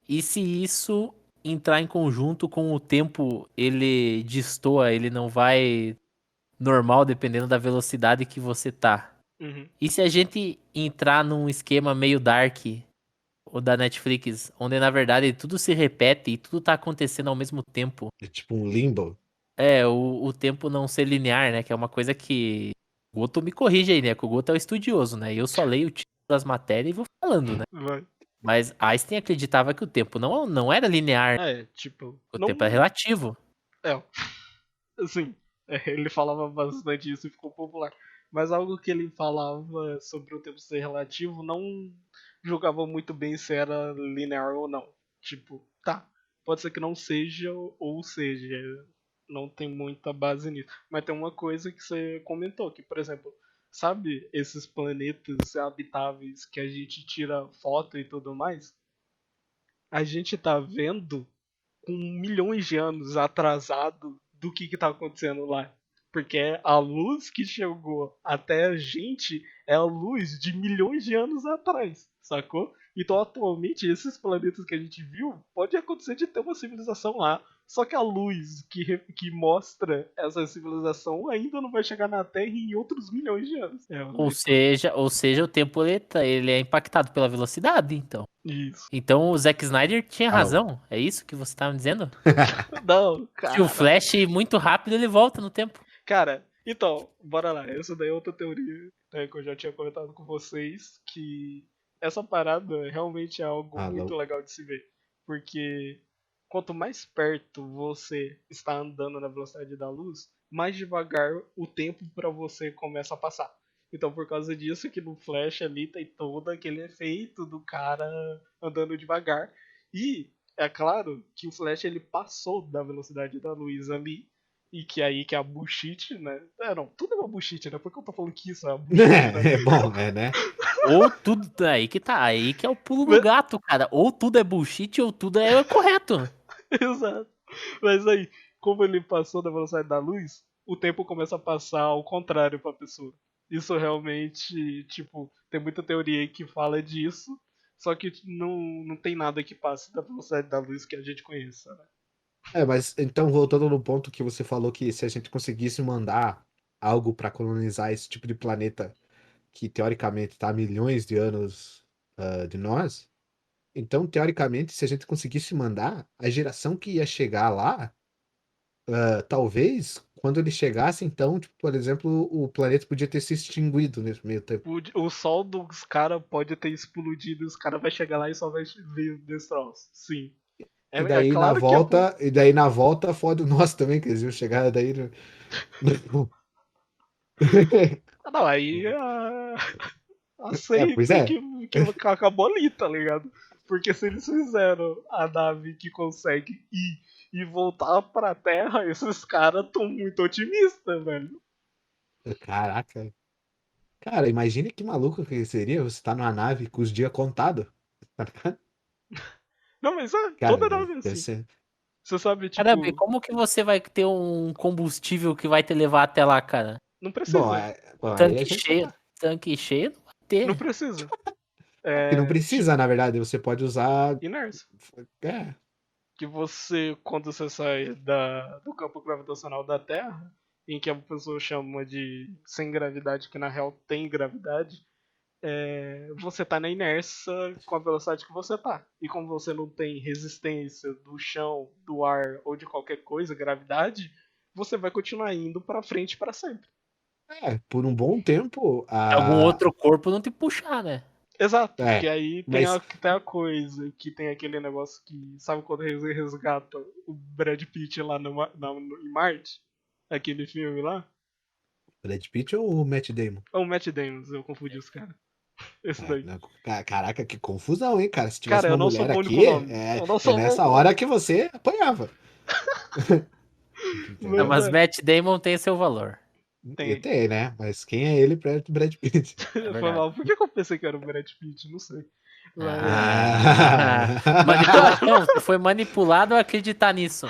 E se isso entrar em conjunto com o tempo, ele destoa, ele não vai normal dependendo da velocidade que você tá. Uhum. E se a gente entrar num esquema meio dark, o da Netflix, onde na verdade tudo se repete e tudo tá acontecendo ao mesmo tempo? É tipo um limbo. O tempo não ser linear, né? Que é uma coisa que. O Goto me corrige aí, né? Que o Goto é o estudioso, né? Eu só leio o título das matérias e vou falando, né? Vai. Mas Einstein acreditava que o tempo não era linear, Tipo. o Não... tempo é relativo. É. Assim, ele falava bastante isso e ficou popular. Mas algo que ele falava sobre o tempo ser relativo não julgava muito bem se era linear ou não. Tipo, tá, pode ser que não seja ou seja. Não tem muita base nisso. Mas tem uma coisa que você comentou, que, por exemplo, sabe esses planetas habitáveis que a gente tira foto e tudo mais? A gente tá vendo com milhões de anos atrasado do que tá acontecendo lá. Porque a luz que chegou até a gente é a luz de milhões de anos atrás, sacou? Então, atualmente, esses planetas que a gente viu, pode acontecer de ter uma civilização lá. Só que a luz que mostra essa civilização ainda não vai chegar na Terra em outros milhões de anos. Ou seja, o tempo ele é impactado pela velocidade, então. Isso. Então o Zack Snyder tinha Ah, razão. É isso que você tá me dizendo? Não, Se o cara. Flash muito rápido, ele volta no tempo. Cara, então, bora lá. Essa daí é outra teoria, né, que eu já tinha comentado com vocês, que essa parada realmente é algo muito legal de se ver. Porque quanto mais perto você está andando na velocidade da luz, mais devagar o tempo para você começa a passar. Então, por causa disso que no Flash ali tem todo aquele efeito do cara andando devagar. E é claro que o Flash ele passou da velocidade da luz ali. E que aí que é a bullshit, né? Não, tudo é uma bullshit, né? Por que eu tô falando que isso é uma bullshit, né? É bom, né? Ou tudo. Aí que tá. Aí que é o pulo do gato, cara. Ou tudo é bullshit ou tudo é correto. Exato. Mas aí, como ele passou da velocidade da luz, o tempo começa a passar ao contrário pra pessoa. Isso realmente, tipo, tem muita teoria aí que fala disso, só que não tem nada que passe da velocidade da luz que a gente conheça, né? Mas então, voltando no ponto que você falou que se a gente conseguisse mandar algo para colonizar esse tipo de planeta que teoricamente está a milhões de anos de nós, então, teoricamente, se a gente conseguisse mandar, a geração que ia chegar lá, talvez, quando ele chegasse, então, tipo, por exemplo, o planeta podia ter se extinguido nesse meio tempo. O sol dos caras pode ter explodido e os caras vai chegar lá e só vai ver destroços. Sim. E daí, na claro volta, fode o nosso também, que eles iam chegar daí. Não, aí Pois aceita é. que acabou ali, tá ligado? Porque se eles fizeram a nave que consegue ir e voltar pra Terra, esses caras tão muito otimistas, velho. Caraca. Cara, imagine que maluco que seria você tá numa nave com os dias contados. Tá ligado? Não, mas Cara, toda nave é deve assim. ser. Você sabe, tipo, Caramba, e como que você vai ter um combustível que vai te levar até lá, cara? não precisa. Bom, aí a gente Tanque cheio não vai ter. Não precisa. que não precisa, na verdade, você pode usar. Inércia. É, Que você, quando você sai do campo gravitacional da Terra, em que a pessoa chama de sem gravidade, que na real tem gravidade, você tá na inércia com a velocidade que você tá. E como você não tem resistência do chão, do ar ou de qualquer coisa, gravidade, você vai continuar indo pra frente para sempre. por um bom tempo. Algum outro corpo não te puxar, né? Exato, que aí tem, mas- tem a coisa, que tem aquele negócio que. Sabe quando eles resgatam o Brad Pitt lá em Marte? Aquele filme lá? Brad Pitt ou o Matt Damon? Ou o Matt Damon, eu confundi os caras. Esse daí. Caraca, que confusão, hein, cara? Se tivesse Cara, eu uma não sou mulher bom aqui, com nome. é Eu não sou nessa bom com hora que você apanhava. Não, mas é. Matt Damon tem seu valor. Tem. Né? Mas quem é ele pra Brad Pitt? É Foi verdade. mal. Por que eu pensei que era o Brad Pitt? Não sei. Mas... Manipulação, você foi manipulado a acreditar nisso.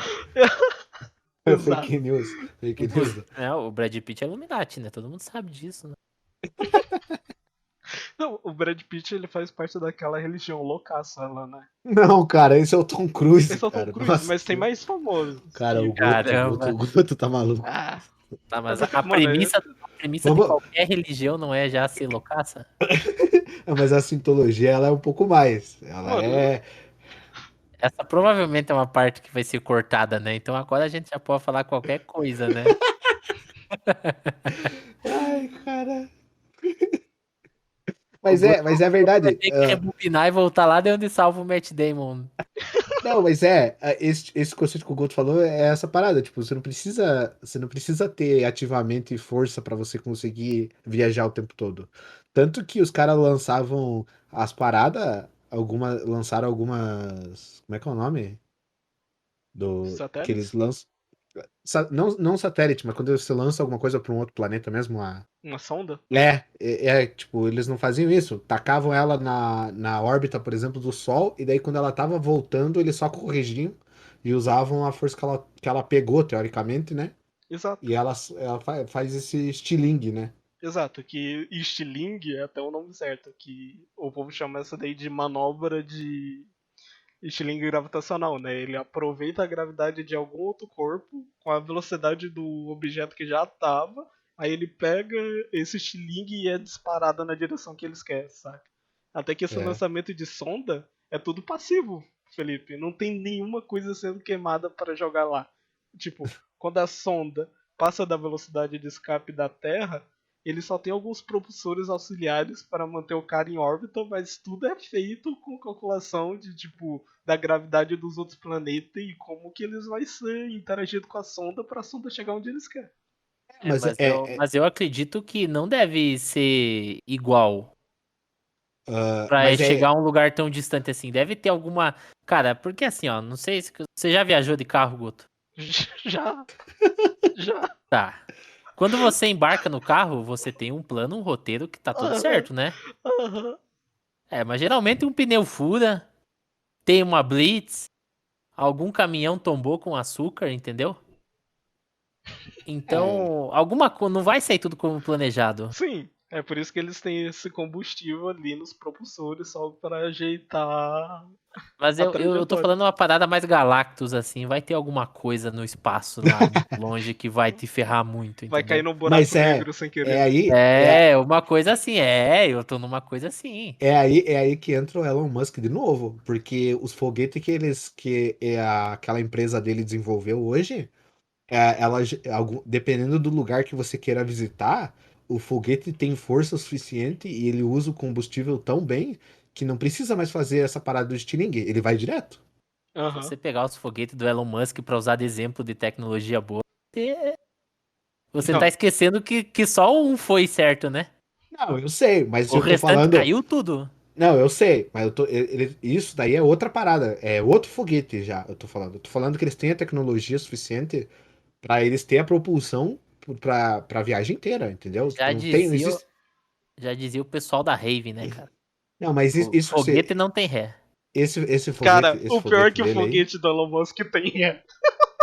Exato. Fake news. Fake news. O Brad Pitt é Illuminati, né? Todo mundo sabe disso, né? Não, o Brad Pitt, ele faz parte daquela religião loucaça lá, né? Não, cara, esse é o Tom Cruise, Esse é o Tom cara. Cruise, Nossa, mas tem mais famosos. cara, o Goto, o Goto, Caramba. o Goto tá maluco. Ah, Tá, mas mas, a mano, premissa de Vamos, qualquer religião não é já ser loucaça? mas a sintologia, ela é um pouco mais. Ela mano, é. Essa provavelmente é uma parte que vai ser cortada, né? Então agora a gente já pode falar qualquer coisa, né? Ai, cara. O Guto Mas é vai verdade. ter que rebobinar e voltar lá de onde salva o Matt Damon. Não, mas esse conceito que o Goto falou é essa parada, tipo, você não precisa ter ativamente força pra você conseguir viajar o tempo todo. Tanto que os caras lançavam as paradas, lançaram algumas, como é que é o nome? Que eles satélites? lançam, não satélite, mas quando você lança alguma coisa pra um outro planeta mesmo, Uma sonda? tipo, eles não faziam isso. Tacavam ela na órbita, por exemplo, do Sol, e daí quando ela tava voltando, eles só corrigiam e usavam a força que ela pegou, teoricamente, né? Exato. E ela faz esse estilingue, né? Exato, que estilingue é até o nome certo, que o povo chama essa daí de manobra de estilingue gravitacional, né? Ele aproveita a gravidade de algum outro corpo com a velocidade do objeto que já estava, aí ele pega esse estilingue e é disparado na direção que eles querem, saca? Até que esse É. lançamento de sonda é tudo passivo, Felipe. Não tem nenhuma coisa sendo queimada para jogar lá. Tipo, quando a sonda passa da velocidade de escape da Terra, ele só tem alguns propulsores auxiliares para manter o cara em órbita, mas tudo é feito com calculação de tipo da gravidade dos outros planetas e como que eles vão ser interagindo com a sonda para a sonda chegar onde eles querem. É, Mas mas eu acredito que não deve ser igual pra mas chegar a um lugar tão distante assim. Deve ter alguma. Cara, porque assim, ó, não sei se você já viajou de carro, Guto. Já, já. Tá. Quando você embarca no carro, você tem um plano, um roteiro que tá tudo Aham, certo, né? aham. É, mas geralmente um pneu fura, tem uma blitz, algum caminhão tombou com açúcar, entendeu? é, Então, alguma coisa não vai sair tudo como planejado. Sim, é por isso que eles têm esse combustível ali nos propulsores só para ajeitar Mas a eu tô trajetória. falando uma parada mais Galactus, assim. Vai ter alguma coisa no espaço lá muito longe que vai te ferrar muito, Vai cair entendeu? num mas buraco negro sem é querer. aí, É, uma coisa assim. É, eu tô numa coisa assim. é aí que entra o Elon Musk de novo, porque os foguetes aquela empresa dele desenvolveu hoje, dependendo do lugar que você queira visitar, o foguete tem força suficiente e ele usa o combustível tão bem que não precisa mais fazer essa parada do estilingue, ele vai direto. Se Aham. você pegar os foguetes do Elon Musk pra usar de exemplo de tecnologia boa, você tá Não, esquecendo que só um foi certo, né? Não, eu sei, mas O eu tô restante falando. caiu tudo. Não, eu sei, mas isso daí é outra parada, é outro foguete já, eu tô falando. Eu tô falando que eles têm a tecnologia suficiente pra eles terem a propulsão pra viagem inteira, entendeu? Tipo, Já não tem, não dizia, existe. já dizia o pessoal da Rave, né, cara? Não, mas isso que Foguete não tem ré. cara, esse o pior é foguete que o dele aí, foguete do Elon Musk tem é.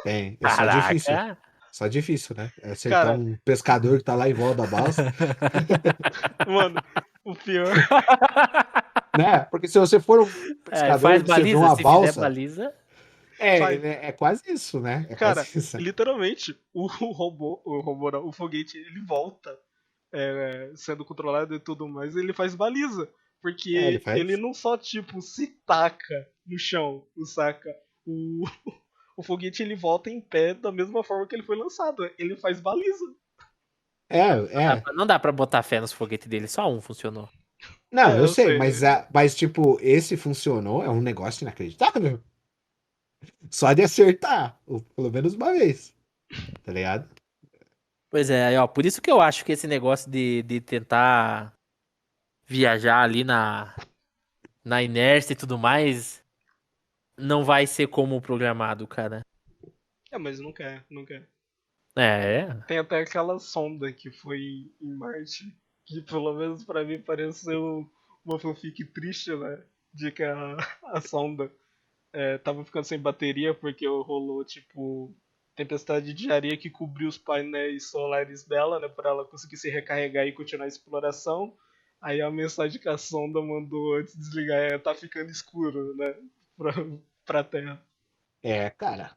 tem, é só difícil. Caraca! Só difícil, né? É acertar Cara, um pescador que tá lá em volta da balsa, mano, o pior. né? Porque se você for um É, pescador faz que você vê baliza, uma se fizer balsa, baliza. Faz. é quase isso, né? É Cara, quase isso. literalmente, o robô não, o foguete, ele volta sendo controlado e tudo mais, ele faz baliza. É, ele Porque ele faz. não só, tipo, se taca no chão, saca? O, o foguete ele volta em pé da mesma forma que ele foi lançado. Ele faz baliza. É, é. Não dá pra botar fé nos foguetes dele, só um funcionou. Não, eu Eu sei, sei. mas tipo, esse funcionou, é um negócio inacreditável. Só de acertar, pelo menos uma vez, tá ligado? Pois é, aí, ó, por isso que eu acho que esse negócio de tentar viajar ali na inércia e tudo mais não vai ser como programado, cara. Mas não quer, não quer. É, Tem até aquela sonda que foi em Marte, que pelo menos pra mim pareceu uma fanfic triste, né? De que a sonda tava ficando sem bateria porque rolou, tipo, tempestade de areia que cobriu os painéis solares dela, né? Pra ela conseguir se recarregar e continuar a exploração. Aí a mensagem que a sonda mandou antes de desligar é: tá ficando escuro, né? Pra, pra Terra. É, cara.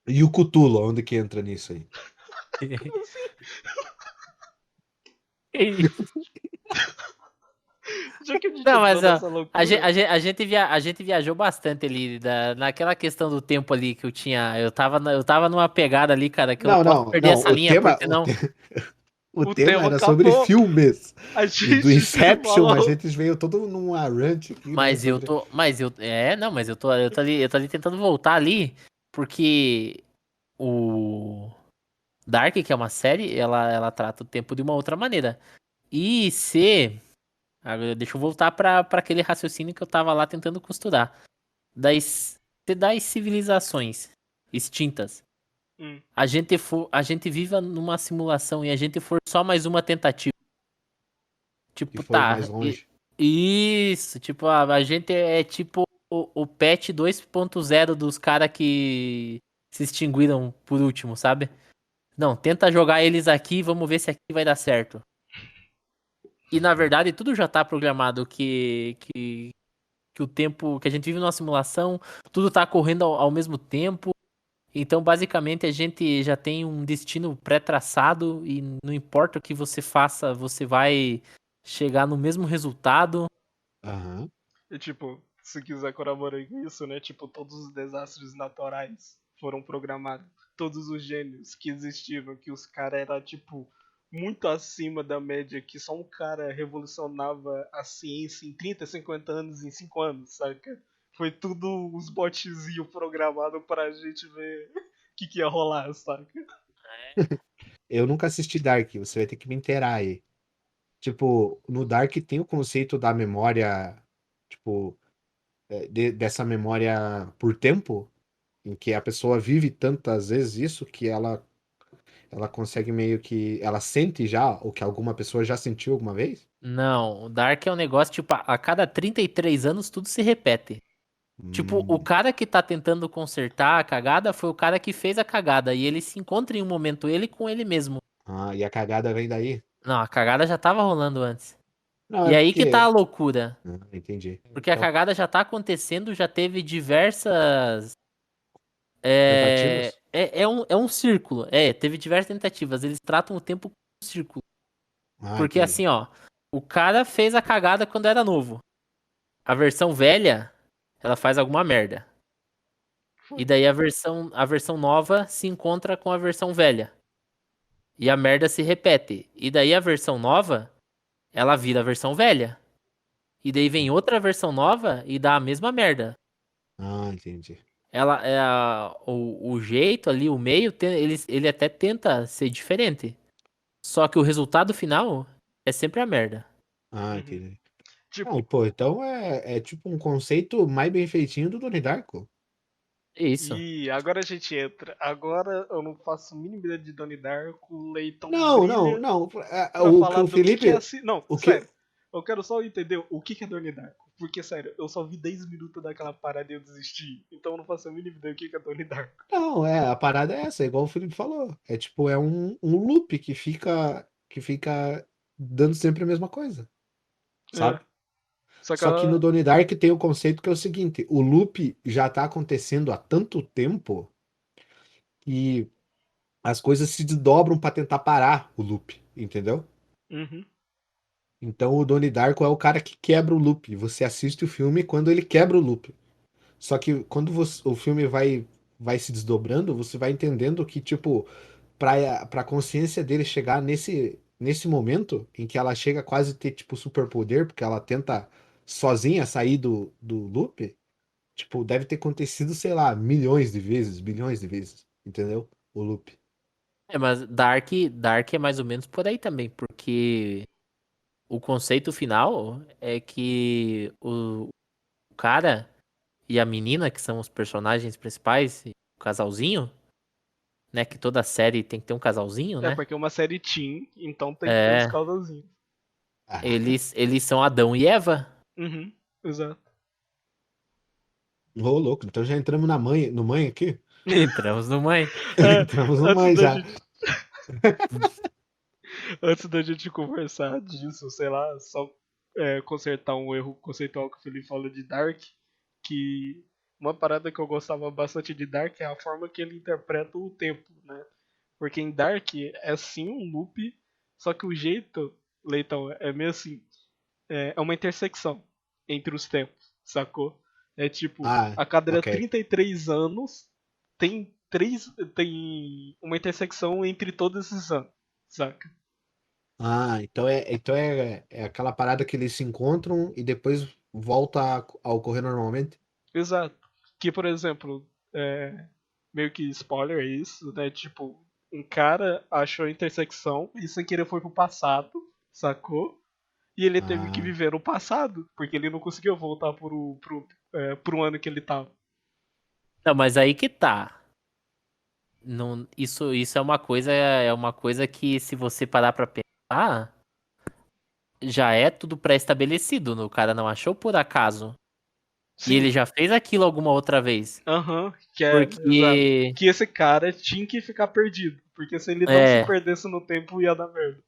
E o Cthulhu, onde que entra nisso aí? Como assim? Já que a gente Não, mas entrou ó, nessa loucura. a gente viajou bastante ali naquela questão do tempo ali que eu tinha. Eu tava numa pegada ali, cara, que eu não Não, posso não, perder não. essa linha, porque não. O O tema tema era sobre acabou. filmes. A E do gente Inception, a falou. gente veio todo num arrante aqui, né? Mas eu Sobre. tô. Mas eu. É, não, mas eu tô ali tentando voltar ali, porque o Dark, que é uma série, ela trata o tempo de uma outra maneira. E se. Agora, deixa eu voltar pra aquele raciocínio que eu tava lá tentando costurar. Das civilizações extintas. Hum, A gente vive numa simulação e a gente for só mais uma tentativa. Que Tipo, foi mais tá. longe. Isso, tipo, a gente é tipo o patch 2.0 dos caras que se extinguiram por último, sabe? Não, tenta jogar eles aqui, vamos ver se aqui vai dar certo. E na verdade tudo já tá programado que o tempo que a gente vive numa simulação, tudo tá correndo ao mesmo tempo. Então, basicamente, a gente já tem um destino pré-traçado e não importa o que você faça, você vai chegar no mesmo resultado. Aham. E tipo, se quiser colaborar com isso, né? Tipo, todos os desastres naturais foram programados. Todos os gênios que existiram, que os caras eram, tipo, muito acima da média, que só um cara revolucionava a ciência em 30, 50 anos, em 5 anos, saca? Foi tudo os botzinhos programados pra gente ver o que ia rolar, saca? Eu nunca assisti Dark, você vai ter que me inteirar aí. Tipo, no Dark tem o conceito da memória, tipo, dessa memória por tempo, em que a pessoa vive tantas vezes isso que ela consegue meio que. Ela sente já o que alguma pessoa já sentiu alguma vez? Não, o Dark é um negócio, tipo, a cada 33 anos tudo se repete. Tipo, o Hum. cara que tá tentando consertar a cagada foi o cara que fez a cagada. E ele se encontra em um momento, ele com ele mesmo. Ah, e a cagada vem daí? Não, a cagada já tava rolando antes. Não, E é aí que tá a porque. loucura. Ah, entendi. Porque a Então, cagada já tá acontecendo, já teve diversas. tentativas? É um círculo. É, teve diversas tentativas. Eles tratam o tempo como um círculo. Ah, Porque entendi. assim, ó. O cara fez a cagada quando era novo. A versão velha, ela faz alguma merda. E daí a versão nova se encontra com a versão velha. E a merda se repete. E daí a versão nova, ela vira a versão velha. E daí vem outra versão nova e dá a mesma merda. Ah, entendi. O jeito ali, o meio, ele até tenta ser diferente. Só que o resultado final é sempre a merda. Ah, Uhum. entendi. Ah, Tipo, pô, então é tipo um conceito mais bem feitinho do Donnie Darko. Isso. e agora a gente entra. Agora eu não faço a mínima ideia de Donnie Darko, o Leitão Não, não, brilha não. pra O que falar o do que é Felipe. assim. Não, O que. sério. Eu quero só entender o que é Donnie Darko. Porque, sério, eu só vi 10 minutos daquela parada e eu desisti. Então eu não faço a mínima ideia do que é Donnie Darko. Não, a parada é essa, igual o Felipe falou. É tipo, é um loop que fica dando sempre a mesma coisa, É. sabe? Só que Só que no ela. Donnie Dark tem o conceito que é o seguinte: o loop já tá acontecendo há tanto tempo que as coisas se desdobram pra tentar parar o loop, entendeu? Uhum. Então o Donnie Darko é o cara que quebra o loop. Você assiste o filme quando ele quebra o loop. Só que quando o filme vai se desdobrando, você vai entendendo que, tipo, pra consciência dele chegar nesse momento em que ela chega a quase ter, tipo, superpoder, porque ela tenta sozinha sair do loop, tipo, deve ter acontecido, sei lá, milhões de vezes, bilhões de vezes, entendeu? O loop. É, mas Dark é mais ou menos por aí também, porque o conceito final é que o cara e a menina, que são os personagens principais, o casalzinho, né? Que toda série tem que ter um casalzinho, É né? porque é uma série teen, então tem que ter os É, caldazinhos. Ah, eles são Adão e Eva. Uhum. Exato. ô louco, então já entramos no mãe aqui? Entramos no mãe. É, Entramos no antes mãe da já. gente. Antes da gente conversar disso, sei lá, só consertar um erro conceitual que o Felipe falou de Dark, que uma parada que eu gostava bastante de Dark é a forma que ele interpreta o tempo, né? Porque em Dark é sim um loop, só que o jeito, Leitão, é meio assim, é uma intersecção entre os tempos, sacou? É tipo, Ah, a cada ok. 33 anos tem uma intersecção entre todos esses anos, saca? Ah, então é aquela parada que eles se encontram e depois volta a ocorrer normalmente? Exato. Que, por exemplo, meio que spoiler é isso, né? Tipo, um cara achou a intersecção e sem querer foi pro passado, sacou? E ele teve que Ah, viver no passado, porque ele não conseguiu voltar pro ano que ele tava. Não, mas aí que tá. Não, isso é uma coisa que se você parar pra pensar, já é tudo pré-estabelecido. O cara não achou por acaso. E Sim, ele já fez aquilo alguma outra vez. aham, exato. Porque Que esse cara tinha que ficar perdido, porque se ele não se é, perdesse no tempo ia dar merda.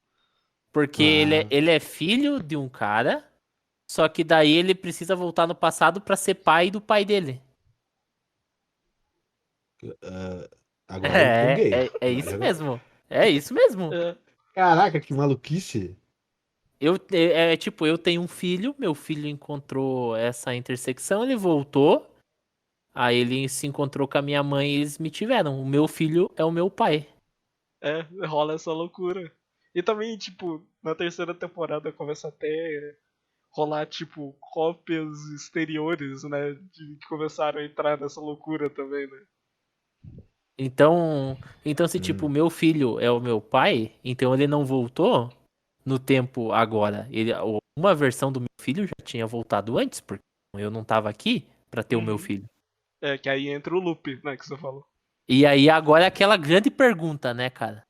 porque ah, ele é filho de um cara, só que daí ele precisa voltar no passado pra ser pai do pai dele. ah, agora eu buguei. É Agora isso eu- mesmo. É isso mesmo. É, Caraca, que maluquice. Tipo, eu tenho um filho, meu filho encontrou essa intersecção, ele voltou, aí ele se encontrou com a minha mãe e eles me tiveram. O meu filho é o meu pai. rola essa loucura. E também, tipo, na terceira temporada começa até rolar, tipo, cópias exteriores, né? Que começaram a entrar nessa loucura também, né? Então se tipo, o Hum. meu filho é o meu pai, então ele não voltou no tempo agora. Uma versão do meu filho já tinha voltado antes, porque eu não tava aqui pra ter o meu Uhum. filho. Que aí entra o loop, né, que você falou. E aí agora é aquela grande pergunta, né, cara?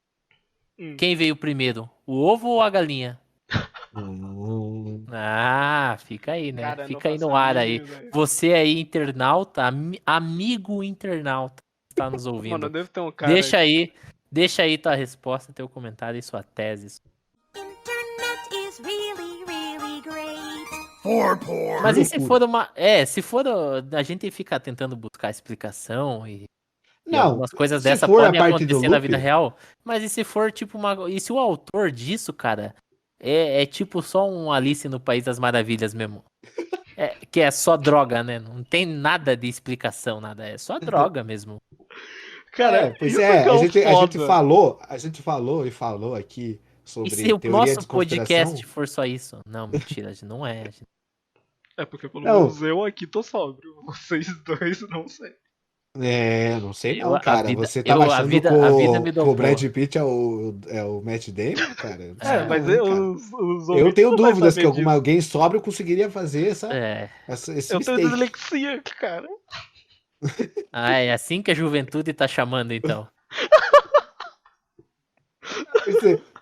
Hum. Quem veio primeiro, o ovo ou a galinha? Hum. Ah, fica aí, né? Cara, eu não Fica aí faço no a ar aí. mínima ideia. Você aí, internauta, amigo internauta, que está nos Mano, ouvindo. deve ter um cara. Deixa aí, deixa aí tua resposta, teu comentário e sua tese. Internet is really, really great. Mas e se Loucura. for se for a gente fica tentando buscar explicação e Não, algumas coisas se dessa for a podem parte do acontecer na vida loop, real, mas e se for tipo e se o autor disso, cara, é tipo só um Alice no País das Maravilhas mesmo? Que é só droga, né? Não tem nada de explicação, nada. É só droga mesmo. Cara, pois isso que é, é a o gente, a gente foda. falou, a gente falou e falou aqui E se sobre o teoria nosso de conspiração. podcast for só isso? Não, mentira, a gente não é. É porque pelo Não, menos eu aqui tô sóbrio. Vocês dois não sei. não sei não, cara. Você tava achando que A vida me que o Brad dopou. Pitt é o Matt Damon, cara? Mas Não, hein, cara. os Eu ouvintes tenho não vai dúvidas que saber disso. alguém sóbrio conseguiria fazer É. esse Eu tenho mistake. dislexia, cara. Ah, é assim que a juventude tá chamando, então.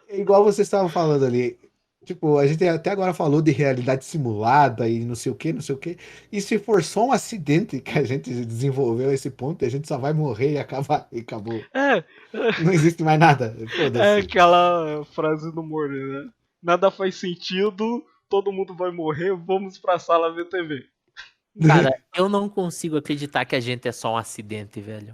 É igual vocês estavam falando ali. Tipo, a gente até agora falou de realidade simulada e não sei o que, não sei o que. E se for só um acidente que a gente desenvolveu esse ponto, a gente só vai morrer e acabar e acabou. É, Não existe mais nada. é Foda-se. aquela frase do Moro, né? Nada faz sentido, todo mundo vai morrer, vamos pra sala ver TV. Cara, eu não consigo acreditar que a gente é só um acidente, velho.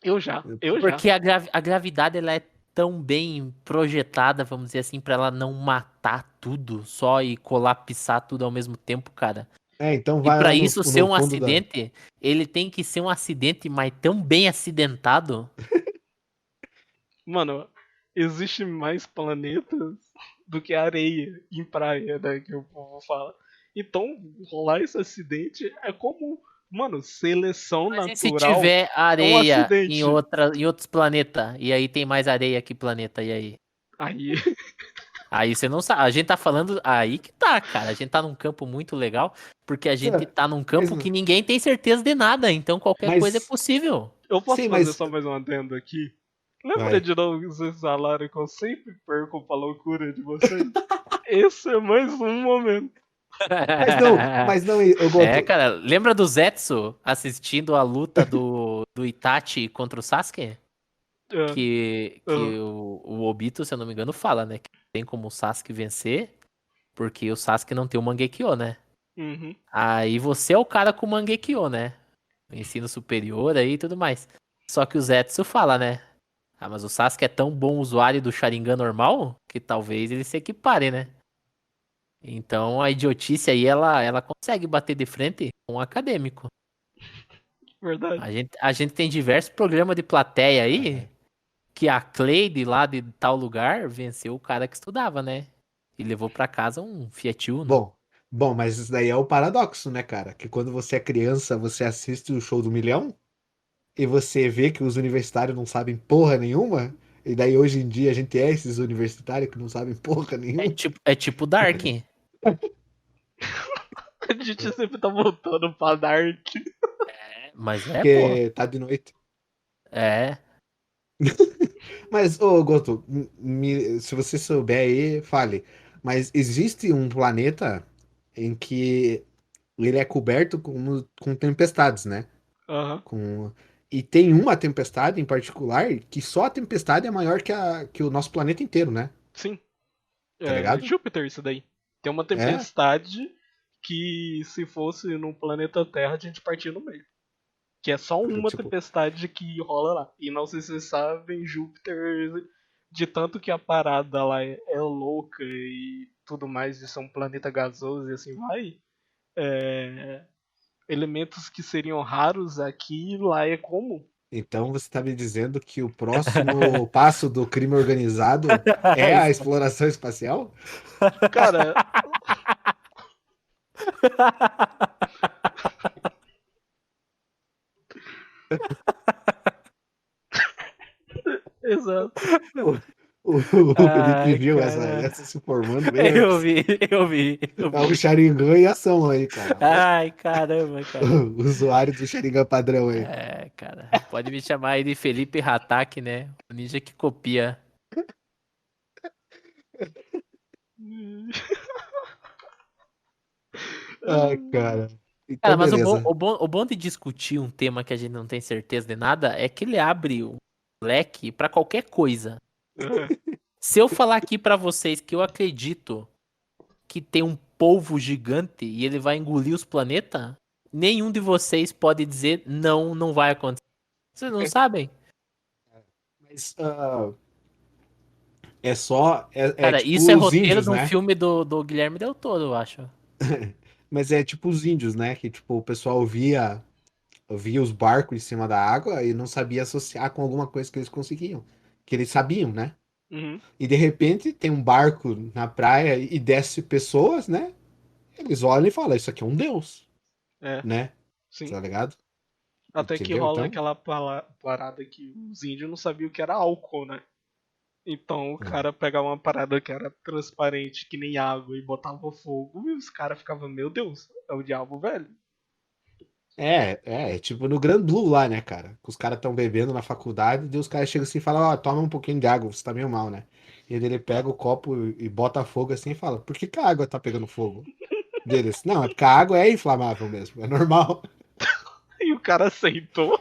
Eu já. Porque a gravidade, ela é tão bem projetada, vamos dizer assim, pra ela não matar tudo só e colapsar tudo ao mesmo tempo, cara. Então E vai pra lá isso ser no um fundo da. acidente, ele tem que ser um acidente, mas tão bem acidentado. Mano, existe mais planetas do que areia em praia, né? Que o povo fala. Então, rolar esse acidente é como, mano, seleção Mas e se natural tiver é um areia acidente. em outros planetas? E aí tem mais areia que planeta, e aí? Aí, Aí você não sabe. A gente tá falando. Aí que tá, cara. A gente tá num campo muito legal, porque a gente tá num Mas, campo que ninguém tem certeza de nada. Então qualquer coisa é mas possível. eu posso sim, fazer mas só mais um adendo aqui? Lembra vai. de novo que vocês falaram que eu sempre perco pra loucura de vocês? Esse é mais um momento. Mas não, eu É, boto. cara. Lembra do Zetsu assistindo a luta do Itachi contra o Sasuke? Ah, que o Obito, se eu não me engano, fala, né? Que tem como o Sasuke vencer, porque o Sasuke não tem o Mangekyo, né? uhum. Aí você é o cara com o Mangekyo, né? O ensino superior aí e tudo mais. Só que o Zetsu fala, né? Ah, mas o Sasuke é tão bom usuário do Sharingan normal que talvez ele se equipare, né? Então a idiotice aí, ela consegue bater de frente com o acadêmico. Verdade. A gente tem diversos programas de plateia aí que a Cleide lá de tal lugar venceu o cara que estudava, né? E levou pra casa um Fiat Uno. Bom, mas isso daí é o paradoxo, né, cara? Que quando você é criança, você assiste o Show do Milhão e você vê que os universitários não sabem porra nenhuma. E daí hoje em dia a gente é esses universitários que não sabem porra nenhuma. É tipo Dark. A gente sempre tá voltando pra Dark. Mas pô. Porque tá de noite. É. Mas, ô, Goto, se você souber aí, fale. Mas existe um planeta em que ele é coberto com tempestades, né? Aham, Com... E tem uma tempestade em particular que só a tempestade é maior que o nosso planeta inteiro, né? sim. Tá É ligado? Júpiter isso daí. Tem uma É? tempestade que se fosse no planeta Terra a gente partia no meio. Que é só uma Tipo, tempestade que rola lá. E não sei se vocês sabem, Júpiter, de tanto que a parada lá é louca e tudo mais, de ser um planeta gasoso e assim vai, é, elementos que seriam raros aqui lá é comum. então você tá me dizendo que o próximo passo do crime organizado é a exploração espacial? Cara, exato. O Felipe Ai, viu cara. essa se formando bem Eu antes. vi, eu vi, eu É o vi. Sharingan em ação aí, cara. Ai, caramba, cara. O usuário do Sharingan padrão aí. É, cara. Pode me chamar aí de Felipe Hatak, né? O ninja que copia. Ai, cara. Cara, Então, mas beleza. o bom de discutir um tema que a gente não tem certeza de nada é que ele abre um leque pra qualquer coisa. Se eu falar aqui pra vocês que eu acredito que tem um polvo gigante e ele vai engolir os planetas, nenhum de vocês pode dizer não, não vai acontecer. Vocês não sabem? Mas é só. É Cara, tipo isso é os roteiro índios, de um né? filme do Guilherme Del Toro, eu acho. Mas é tipo os índios, né? Que tipo, o pessoal via os barcos em cima da água e não sabia associar com alguma coisa que eles conseguiam. Que eles sabiam, né? Uhum, E de repente tem um barco na praia e desce pessoas, né? Eles olham e falam, isso aqui é um deus, é, né? sim. Tá ligado? Até que Entendeu? rola Então. aquela parada que os índios não sabiam o que era álcool, né? Então o cara pegava uma parada que era transparente, que nem água, e botava fogo, e os caras ficavam, meu Deus, é o diabo velho. É tipo no Grand Blue lá, né, cara? Que os caras estão bebendo na faculdade, e os caras chegam assim e falam, ó, toma um pouquinho de água, você tá meio mal, né? E ele pega o copo e bota fogo assim e fala, por que que a água tá pegando fogo? Deles, não, é porque a água é inflamável mesmo, é normal. E o cara aceitou.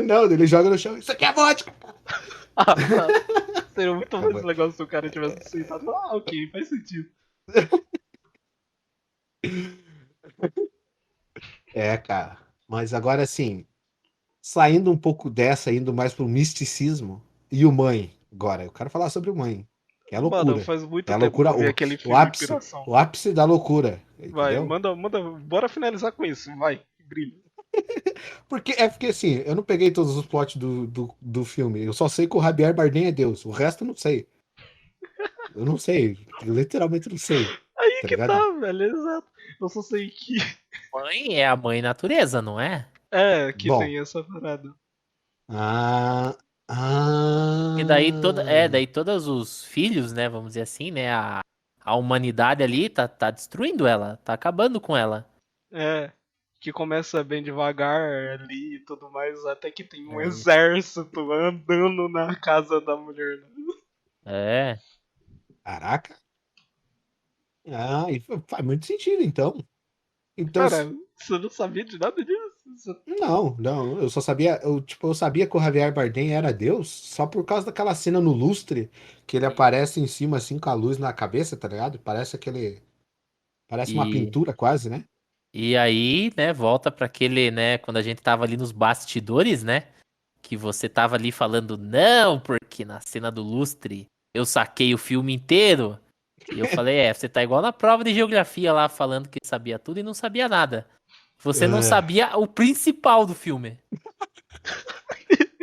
Não, ele joga no chão, isso aqui é vodka! Ah, tá. Seria muito mais Acabou. legal se o cara tivesse aceitado. Ah, ok, faz sentido. É, cara. Mas agora assim, saindo um pouco dessa, indo mais pro misticismo, e o Mãe, agora, eu quero falar sobre o Mãe, que é a Mano, loucura. faz É muito a tempo que loucura, eu vi aquele o filme ápice, Piração. o ápice da loucura, Vai, entendeu? manda, bora finalizar com isso, vai, brilha. Porque assim, eu não peguei todos os plots do filme. Eu só sei que o Javier Bardem é Deus. O resto eu não sei. Eu não sei. Eu literalmente não sei. Aí Tá que tá, ligado? velho, exato. Eu só sei que. Mãe é a mãe natureza, não é? É, que Bom. tem essa parada. Ah. E daí Ah. todos os filhos, né, vamos dizer assim, né, a humanidade ali tá destruindo ela, tá acabando com ela. É, que começa bem devagar ali e tudo mais, até que tem um É. exército andando na casa da mulher. Né? É. Caraca. Ah, e faz muito sentido, então. Então, Cara, você não sabia de nada disso? Não, eu só sabia, eu sabia que o Javier Bardem era Deus só por causa daquela cena no lustre que ele aparece em cima assim com a luz na cabeça, tá ligado? Parece uma E, pintura quase, né? e aí, né, volta pra aquele, né, quando a gente tava ali nos bastidores, né, que você tava ali falando, não, porque na cena do lustre eu saquei o filme inteiro. E eu falei, você tá igual na prova de geografia lá, falando que sabia tudo e não sabia nada. Você não É. sabia o principal do filme.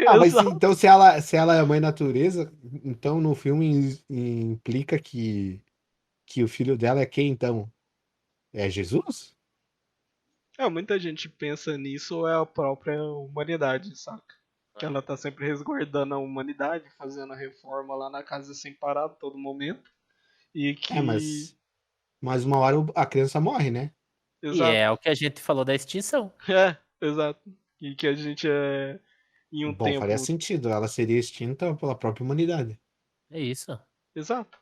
Ah, mas Exato. então se ela é a mãe natureza, então no filme implica que o filho dela é quem então? É Jesus? Muita gente pensa nisso ou é a própria humanidade, saca? Que ela tá sempre resguardando a humanidade, fazendo a reforma lá na casa sem parar a todo momento. E É, que. mas uma hora a criança morre, né? E Exato. é o que a gente falou da extinção. Exato. E que a gente é. Em um Bom, faria tempo. sentido. Ela seria extinta pela própria humanidade. É isso. Exato.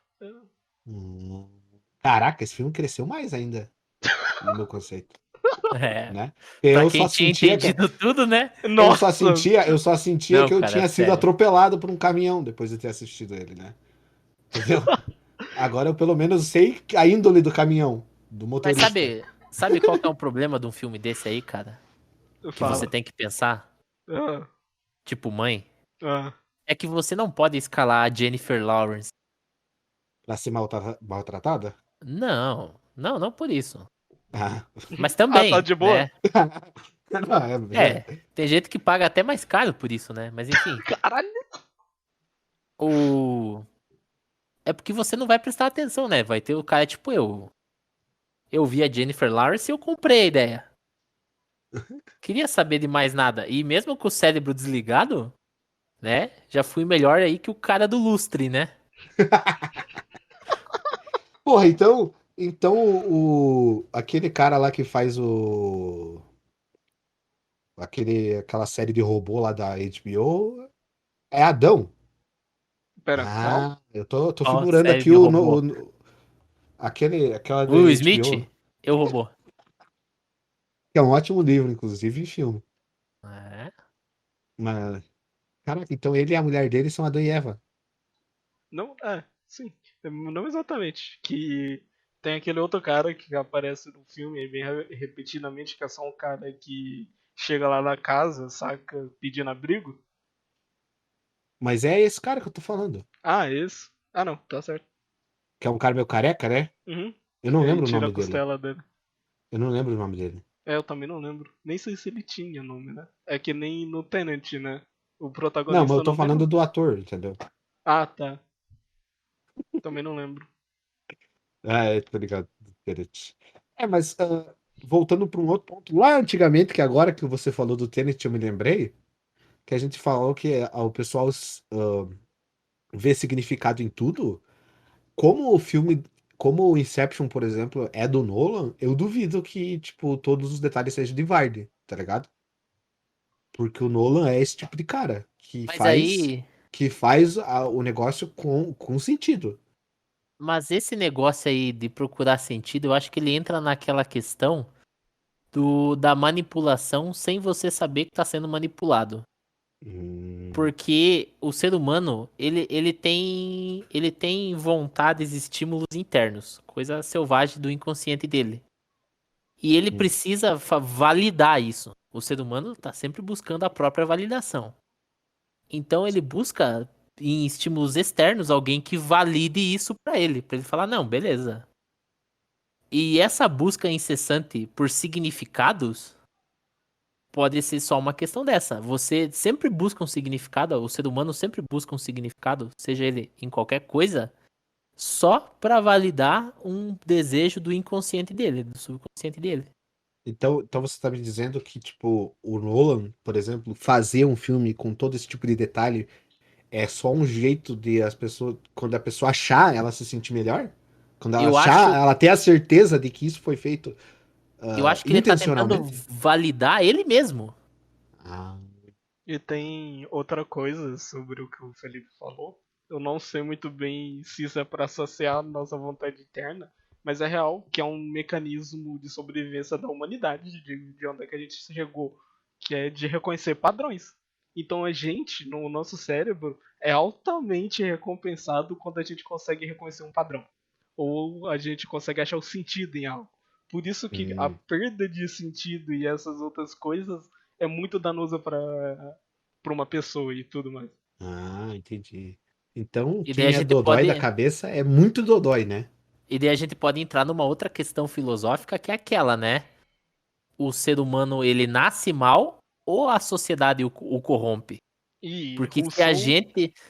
Hum. Caraca, esse filme cresceu mais ainda no meu conceito, É. né? Pra Eu quem só tinha sentia que entendido tudo, né? Nossa! eu só sentia Não, que eu cara, tinha sido sério. atropelado por um caminhão depois de ter assistido ele, né? Entendeu? Agora eu pelo menos sei a índole do caminhão, do Mas motorista. sabe qual que é um problema de um filme desse aí, cara? Que você Fala. tem que pensar, Ah, tipo mãe, ah. é que você não pode escalar a Jennifer Lawrence. Pra ser maltratada? Não, não, não por isso. Ah. Mas Ah, tá também, de boa? né? Não, É, tem gente que paga até mais caro por isso, né? Mas enfim, Caralho! o é porque você não vai prestar atenção, né? Vai ter o cara tipo eu. Eu vi a Jennifer Lawrence e eu comprei a ideia. Queria saber de mais nada. E mesmo com o cérebro desligado, né? Já fui melhor aí que o cara do lustre, né? Porra, então aquele cara lá que faz aquela série de robô lá da HBO é Adão. Pera, qual? Ah, eu tô Ó, figurando série aqui de robô. aquela da Will HBO, Smith, eu robô. que é um ótimo livro, inclusive, e filme. É. Mas, caraca, então ele e a mulher dele são Adão e Eva. Não, sim. Não exatamente. Que tem aquele outro cara que aparece no filme bem repetidamente, que é só um cara que chega lá na casa, saca, pedindo abrigo. Mas é esse cara que eu tô falando. Ah, esse. Ah, não, tá certo. Que é um cara meio careca, né? Uhum. Eu não E aí lembro o tira a nome dele. costela dele. Eu não lembro o nome dele. Eu também não lembro. Nem sei se ele tinha nome, né? É que nem no Tenet, né? O Não, mas eu protagonista tô não tem falando nome. do ator, entendeu? Ah, tá. Também não lembro. Ah, tô ligado. Tenet. Mas voltando para um outro ponto, lá antigamente, que agora que você falou do Tenet, eu me lembrei, que a gente falou que o pessoal vê significado em tudo. Como o filme, como o Inception, por exemplo, é do Nolan, eu duvido que, tipo, todos os detalhes sejam de Vardy, tá ligado? Porque o Nolan é esse tipo de cara Mas aí, que faz o negócio com sentido. mas esse negócio aí de procurar sentido, eu acho que ele entra naquela questão da manipulação sem você saber que tá sendo manipulado. Hum, Porque o ser humano, ele tem vontades e estímulos internos, coisa selvagem do inconsciente dele. E ele hum. precisa validar isso. O ser humano tá sempre buscando a própria validação. Então ele busca em estímulos externos alguém que valide isso pra ele falar, não, beleza. E essa busca incessante por significados pode ser só uma questão dessa. Você sempre busca um significado, o ser humano sempre busca um significado, seja ele em qualquer coisa, só pra validar um desejo do inconsciente dele, do subconsciente dele. Então você tá me dizendo que, tipo, o Nolan, por exemplo, fazer um filme com todo esse tipo de detalhe é só um jeito de as pessoas, quando a pessoa achar, ela se sentir melhor? Quando ela Eu achar, acho, ela ter a certeza de que isso foi feito eu acho que ele tá tentando intencionalmente? validar ele mesmo. Ah, E tem outra coisa sobre o que o Felipe falou. Eu não sei muito bem se isso é para associar a nossa vontade interna, mas é real que é um mecanismo de sobrevivência da humanidade, de onde é que a gente chegou. que é de reconhecer padrões. Então a gente, no nosso cérebro, é altamente recompensado quando a gente consegue reconhecer um padrão. Ou a gente consegue achar o sentido em algo. Por isso que a perda de sentido e essas outras coisas é muito danosa para uma pessoa e tudo mais. Ah, entendi. Então, E daí a quem é gente dodói pode. da cabeça é muito dodói, né? E daí a gente pode entrar numa outra questão filosófica que é aquela, né? O ser humano, ele nasce mal ou a sociedade o corrompe? E Porque Rousseau,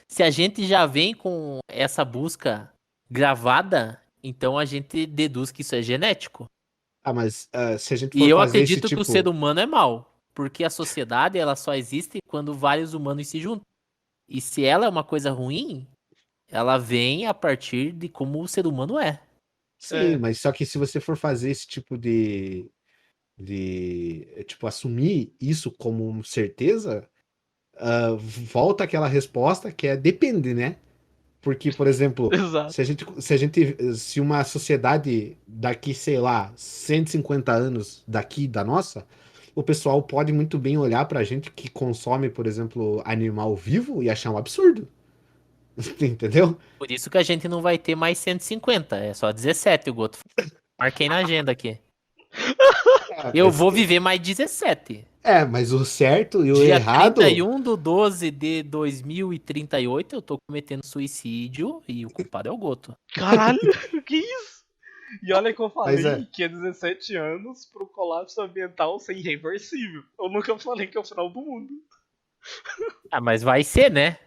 se a gente já vem com essa busca gravada, então a gente deduz que isso é genético. Ah, mas se a gente E for eu fazer esse acredito que o ser tipo. humano é mau, porque a sociedade ela só existe quando vários humanos se juntam. E se ela é uma coisa ruim, ela vem a partir de como o ser humano é. Sim, mas só que se você for fazer esse tipo de tipo, assumir isso como certeza, volta aquela resposta que é depende, né? Porque, por exemplo, exato. se uma sociedade daqui, sei lá, 150 anos daqui da nossa, o pessoal pode muito bem olhar pra gente que consome, por exemplo, animal vivo e achar um absurdo. Entendeu? Por isso que a gente não vai ter mais 150, é só 17 o Goto. Marquei na agenda aqui. É, Eu vou viver mais 17. mas o certo e o Dia errado. 31/12/2038 eu tô cometendo suicídio e o culpado é o Goto. Caralho, que isso? E olha que eu Mas falei que é 17 anos pro colapso ambiental ser irreversível. Eu nunca falei que é o final do mundo. Ah, mas vai ser, né?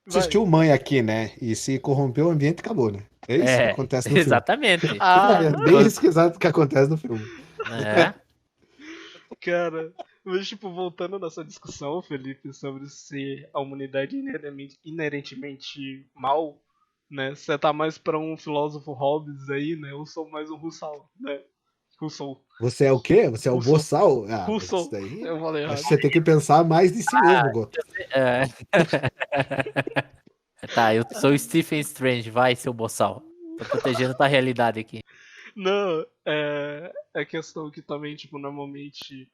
Vai. Assistiu Mãe aqui, né? E se corrompeu o ambiente, acabou, né? É isso que acontece no filme. Exatamente. Ah, É bem isso que, exato que acontece no filme. É. cara. Mas, tipo, voltando nessa discussão, Felipe, sobre se a humanidade é inerentemente mal, né? Você tá mais pra um filósofo Hobbes aí, né? Eu sou mais um Rousseau, né? Rousseau. Você é o quê? Você é o Rousseau. boçal? Ah, mas Rousseau. isso daí. Eu falei errado. Acho que você tem que pensar mais de si mesmo, Goto. É. Tá, eu sou o Stephen Strange, vai, seu boçal. Tô protegendo tua realidade aqui. Não, é questão que também, tipo, normalmente,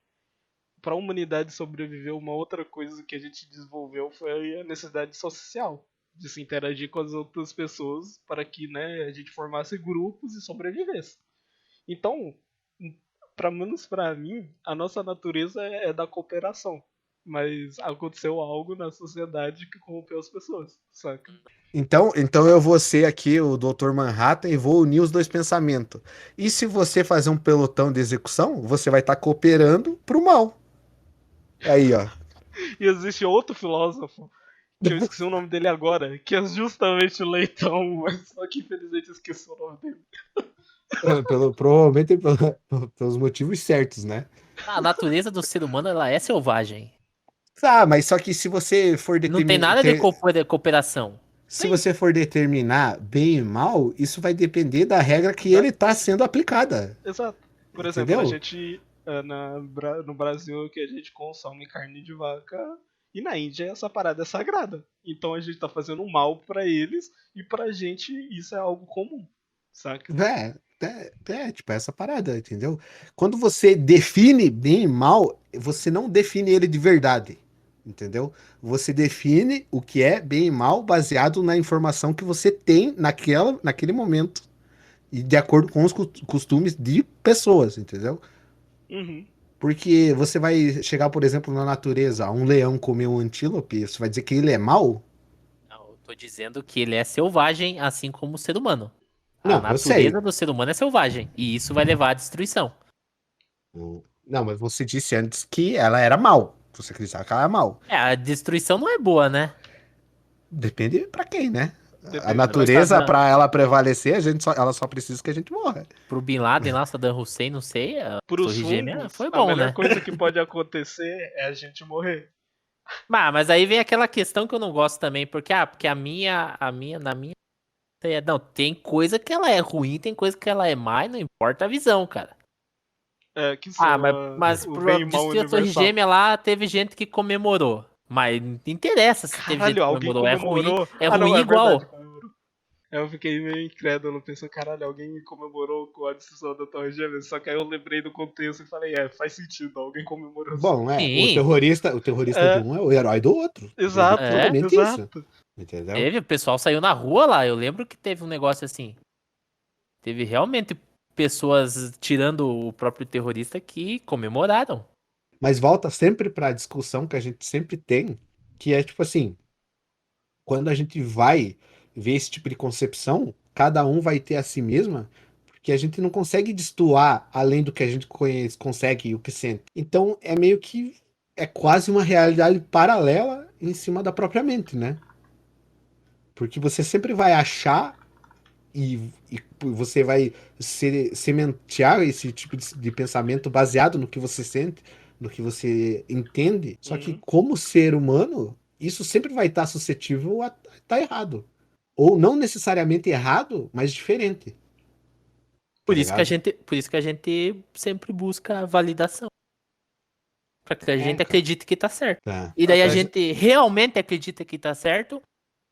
pra humanidade sobreviver, uma outra coisa que a gente desenvolveu foi a necessidade social, de se interagir com as outras pessoas para que, né, a gente formasse grupos e sobrevivesse. Então, pra menos pra mim, a nossa natureza é da cooperação. Mas aconteceu algo na sociedade que corrompeu as pessoas, saca? Então eu vou ser aqui o Dr. Manhattan e vou unir os dois pensamentos. E se você fazer um pelotão de execução, você vai estar cooperando pro mal. Aí, ó. E existe outro filósofo, que eu esqueci o nome dele agora, que é justamente o Leitão, mas só que infelizmente eu esqueci o nome dele. Provavelmente pelos motivos certos, né? A natureza do ser humano, ela é selvagem. Tá, mas só que se você for Não tem nada de cooperação. Se você for determinar bem e mal, isso vai depender da regra que ele está sendo aplicada. Exato. Por exemplo, Entendeu? a gente, no Brasil, que a gente consome carne de vaca, e na Índia essa parada é sagrada. Então a gente tá fazendo mal pra eles, e pra gente isso é algo comum, saca? Tipo, essa parada, entendeu? Quando você define bem e mal, você não define ele de verdade, entendeu? Você define o que é bem e mal baseado na informação que você tem naquele momento e de acordo com os costumes de pessoas, entendeu? Uhum. Porque você vai chegar, por exemplo, na natureza, um leão comer um antílope, você vai dizer que ele é mau? Não, eu tô dizendo que ele é selvagem, assim como o ser humano. A Não, eu sei. natureza do ser humano é selvagem. E isso vai levar à destruição. Não, mas você disse antes que ela era mal. Você acreditava que ela era mal. A destruição não é boa, né? Depende pra quem, né? Depende. A natureza, Saddam- pra ela prevalecer, ela só precisa que a gente morra. Pro Bin Laden lá, Saddam Hussein, não sei. A Pros Torre Gêmea fungos, foi a bom, melhor né? coisa que pode acontecer é a gente morrer. Mas aí vem aquela questão que eu não gosto também, porque na minha não, tem coisa que ela é ruim, tem coisa que ela é má, e não importa a visão, cara. Que são Mas o pro bem e mal destruir a Torre universal. Gêmea lá, teve gente que comemorou. Mas não interessa se teve gente Caralho, que alguém comemorou. comemorou. É Ah, não, ruim é igual. verdade, comemorou. Aí eu fiquei meio incrédulo, pensando, caralho, alguém comemorou com a destruição da Torre Gêmeas. Só que aí eu lembrei do contexto e falei, faz sentido, alguém comemorou sim. Bom, o Sim. terrorista de É. um é o herói do outro. Exato, Exatamente isso. exato. Entendeu? Teve, o pessoal saiu na rua lá. Eu lembro que teve um negócio assim. Teve realmente pessoas tirando o próprio terrorista que comemoraram. Mas volta sempre para a discussão que a gente sempre tem, que é tipo assim, quando a gente vai ver esse tipo de concepção, cada um vai ter a si mesma, porque a gente não consegue destoar além do que a gente conhece, consegue e o que sente. Então é meio que é quase uma realidade paralela em cima da própria mente, né? Porque você sempre vai achar e você vai sementear esse tipo de pensamento baseado no que você sente, no que você entende. Só que, Uhum. como ser humano, isso sempre vai estar suscetível a estar errado. Ou não necessariamente errado, mas diferente. Tá Por isso que a ligado? gente, por isso que a gente sempre busca a validação. Pra que a gente cara. acredite que tá certo. Tá. E daí a Mas, gente realmente acredita que tá certo,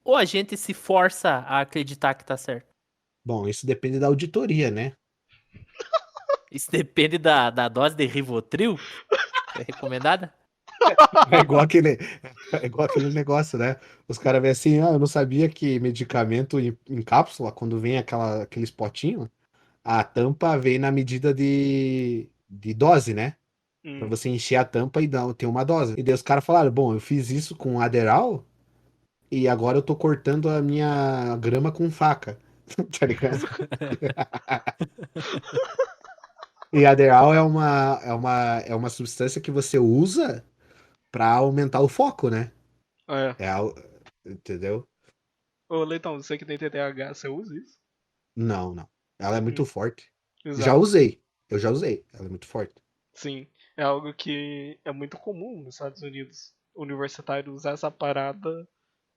ou a gente se força a acreditar que tá certo. bom, isso depende da auditoria, né? Isso depende da dose de Rivotril que é recomendada. É igual aquele, é igual aquele negócio, né? Os caras veem assim, eu não sabia que medicamento em cápsula, quando vem aqueles potinhos, a tampa vem na medida de dose, né? Pra Hum. você encher a tampa e ter uma dose. E daí os caras falaram, bom, eu fiz isso com Adderall e agora eu tô cortando a minha grama com faca. Tá ligado? E Adderall é uma substância que você usa pra aumentar o foco, né? É. Entendeu? Ô, Leitão, você que tem TDAH, você usa isso? Não, não. Ela é muito forte. Já Exato. usei. Eu já usei. Ela é muito forte. Sim. É algo que é muito comum nos Estados Unidos. Universitário usar essa parada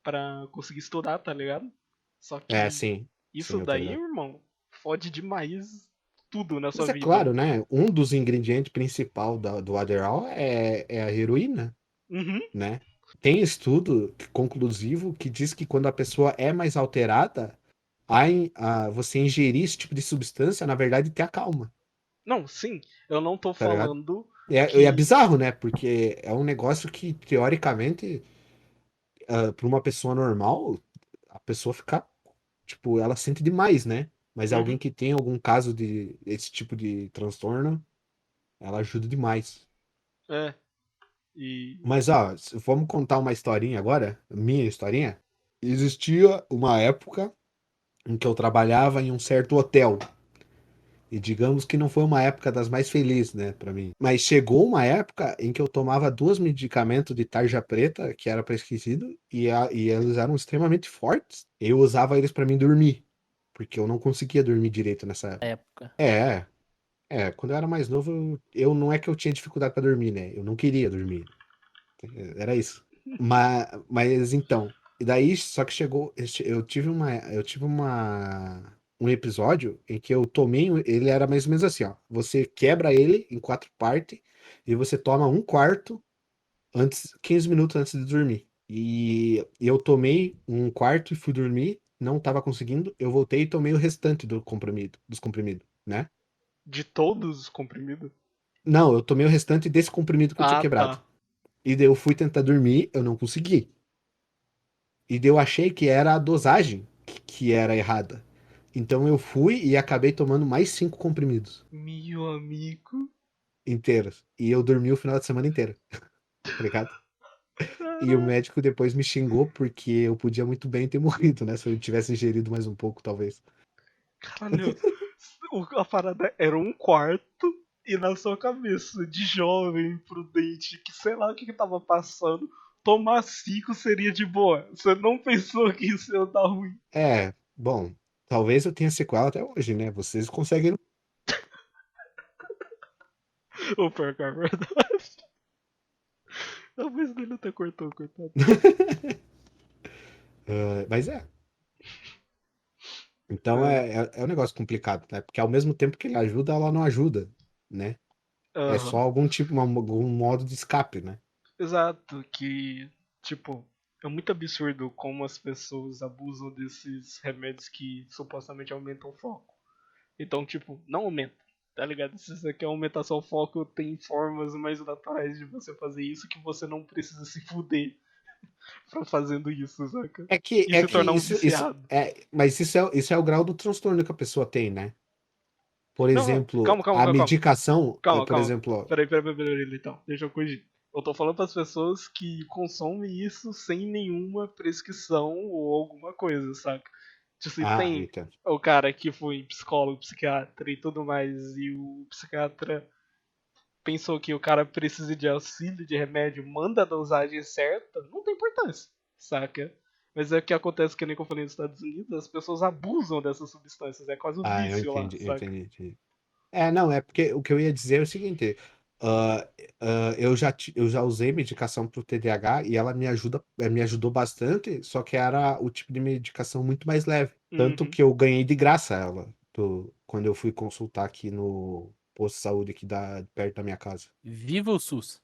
pra conseguir estudar, tá ligado? Só É, que sim. isso Sim, eu tô daí, ligado. irmão, fode demais tudo na sua Mas é vida. claro, né? Um dos ingredientes principal do Adderall é a heroína, Uhum. né? Tem estudo conclusivo que diz que quando a pessoa é mais alterada, você ingerir esse tipo de substância, na verdade, te acalma, Não, sim, eu não tô tá ligado? falando É que. bizarro, né? Porque é um negócio que, teoricamente, para uma pessoa normal, a pessoa fica, tipo, ela sente demais, né? Mas alguém Uhum. que tem algum caso esse tipo de transtorno, ela ajuda demais. É. E. Mas, ó, vamos contar uma historinha agora, minha historinha. Existia uma época em que eu trabalhava em um certo hotel. E digamos que não foi uma época das mais felizes, né, pra mim. Mas chegou uma época em que eu tomava 2 medicamentos de tarja preta, que era prescrito, e eles eram extremamente fortes. Eu usava eles pra mim dormir, porque eu não conseguia dormir direito nessa época. Época. Quando eu era mais novo, eu não é que eu tinha dificuldade pra dormir, né? Eu não queria dormir. Era isso. Mas então, e daí só que chegou, um episódio em que eu tomei, ele era mais ou menos assim, ó, você quebra ele em 4 partes e você toma 1/4 antes, 15 minutos antes de dormir. E eu tomei 1/4 e fui dormir, não tava conseguindo, eu voltei e tomei o restante dos comprimidos, né? De todos os comprimidos? Não, eu tomei o restante desse comprimido que eu tinha Ah, quebrado. tá. E daí eu fui tentar dormir, eu não consegui. E daí eu achei que era a dosagem que era errada. Então eu fui e acabei tomando mais 5 comprimidos Meu amigo. inteiros. E eu dormi o final de semana inteiro, tá ligado? E o Caralho. médico depois me xingou porque eu podia muito bem ter morrido, né? Se eu tivesse ingerido mais um pouco, talvez. Caralho. A parada era 1/4 e na sua cabeça, de jovem, prudente, que sei lá o que tava passando, tomar 5 seria de boa. Você não pensou que isso ia dar ruim. Bom, talvez eu tenha sequela até hoje, né? Vocês conseguem. O pior que é verdade. A voz dele até cortou, coitado. Mas é. Então É. é um negócio complicado, né? Porque ao mesmo tempo que ele ajuda, ela não ajuda, né? É só Aham. algum modo de escape, né? Exato, que, tipo, É muito absurdo como as pessoas abusam desses remédios que supostamente aumentam o foco. Então, tipo, não aumenta, tá ligado? Se você quer aumentar seu foco, tem formas mais naturais de você fazer isso que você não precisa se fuder pra fazendo isso, saca? E É se que tornar um isso viciado. mas isso é o grau do transtorno que a pessoa tem, né? Por Não, não, exemplo, calma, calma, a calma, calma. medicação, Calma, por calma. exemplo, Peraí, então. Deixa eu corrigir. Eu tô falando pras pessoas que consomem isso sem nenhuma prescrição ou alguma coisa, saca? Tipo assim, tem entendo. o cara que foi psicólogo, psiquiatra e tudo mais, e o psiquiatra pensou que o cara precisa de auxílio de remédio, manda a dosagem certa, não tem importância, saca? Mas é o que acontece, que nem que eu falei nos Estados Unidos, as pessoas abusam dessas substâncias, é quase um Eu vício lá, entendi, saca? entendi. Não, é porque o que eu ia dizer é o seguinte, ah, eu já usei medicação para o TDAH e ela me ajudou bastante, só que era o tipo de medicação muito mais leve. Tanto Uhum. que eu ganhei de graça ela, quando eu fui consultar aqui no posto de saúde aqui perto da minha casa. Viva o SUS.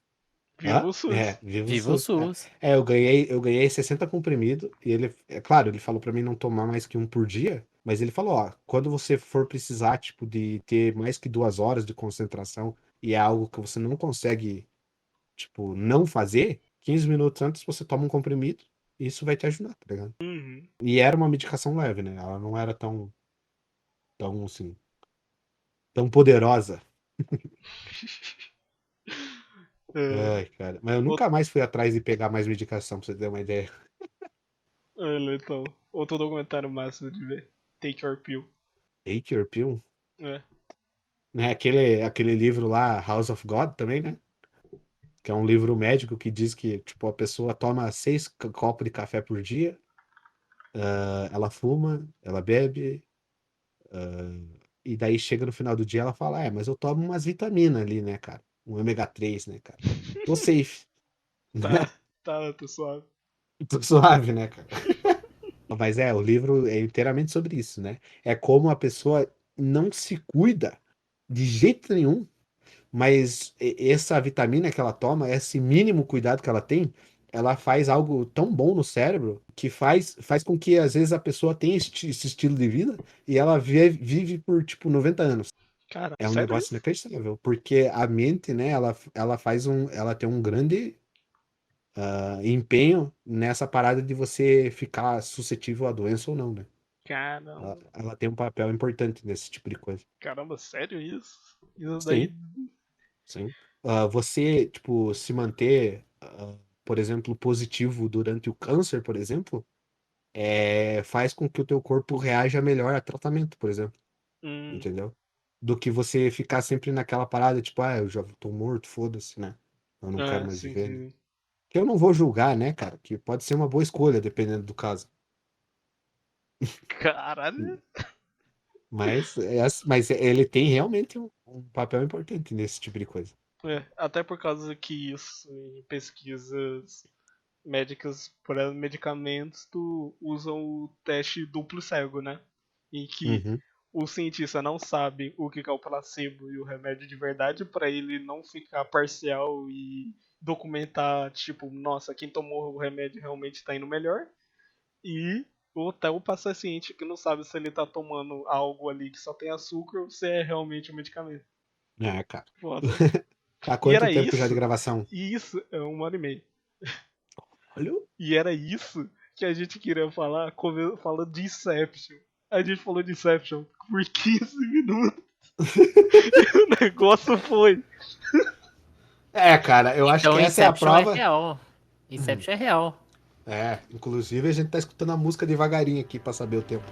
Viva o SUS. Viva o Viva o SUS. SUS. Eu ganhei 60 comprimidos e ele, é claro, ele falou pra mim não tomar mais que um por dia, mas ele falou, ó, quando você for precisar, tipo, de ter mais que 2 horas de concentração e é algo que você não consegue, tipo, não fazer, 15 minutos antes você toma um comprimido e isso vai te ajudar, tá ligado? Uhum. E era uma medicação leve, né? Ela não era tão, assim, tão poderosa. É, Ai, cara. Mas eu out- nunca mais fui atrás de pegar mais medicação, pra você ter uma ideia. então, outro documentário massa de ver. Take Your Pill. Take Your Pill? É. Né? Aquele livro lá, House of God, também, né? Que é um livro médico que diz que, tipo, a pessoa toma 6 copos de café por dia, ela fuma, ela bebe, e daí chega no final do dia ela fala, mas eu tomo umas vitaminas ali, né, cara? Um ômega 3, né, cara? Tô safe, Tá, né? tá suave. Tô suave, né, cara? Mas o livro é inteiramente sobre isso, né? É como a pessoa não se cuida de jeito nenhum. Mas essa vitamina que ela toma, esse mínimo cuidado que ela tem, ela faz algo tão bom no cérebro que faz com que às vezes a pessoa tenha esse estilo de vida e ela vive por tipo 90 anos. Cara, É um sério negócio isso? inacreditável, porque a mente, né, ela tem um grande empenho nessa parada de você ficar suscetível à doença ou não, né? Caramba. Ela tem um papel importante nesse tipo de coisa. Caramba, sério isso? Isso daí. Sim. Sim. Você, tipo, se manter, por exemplo, positivo durante o câncer, por exemplo, faz com que o teu corpo reaja melhor a tratamento, por exemplo, Hum, entendeu? Do que você ficar sempre naquela parada, tipo, eu já tô morto, foda-se, né? Eu não quero mais sim, viver, né? sim. Que eu não vou julgar, né, cara? Que pode ser uma boa escolha, dependendo do caso. Caralho. Mas ele tem realmente um papel importante nesse tipo de coisa. Até por causa que isso, em pesquisas médicas por medicamentos, tu usam o teste duplo cego, né? Em que Uhum. o cientista não sabe o que é o placebo e o remédio de verdade para ele não ficar parcial e documentar, tipo, nossa, quem tomou o remédio realmente tá indo melhor. E até o paciente que não sabe se ele tá tomando algo ali que só tem açúcar ou se é realmente um medicamento. Cara. Foda. Tá E quanto era tempo já de isso, gravação? e isso é 1 hora e meia. Olha. E era isso que a gente queria falar falando de Inception. A gente falou de Inception por 15 minutos. E o negócio foi. Cara, eu acho que Então essa é a Inception é prova. real. Inception é real. Inclusive a gente tá escutando a música devagarinho aqui pra saber o tempo.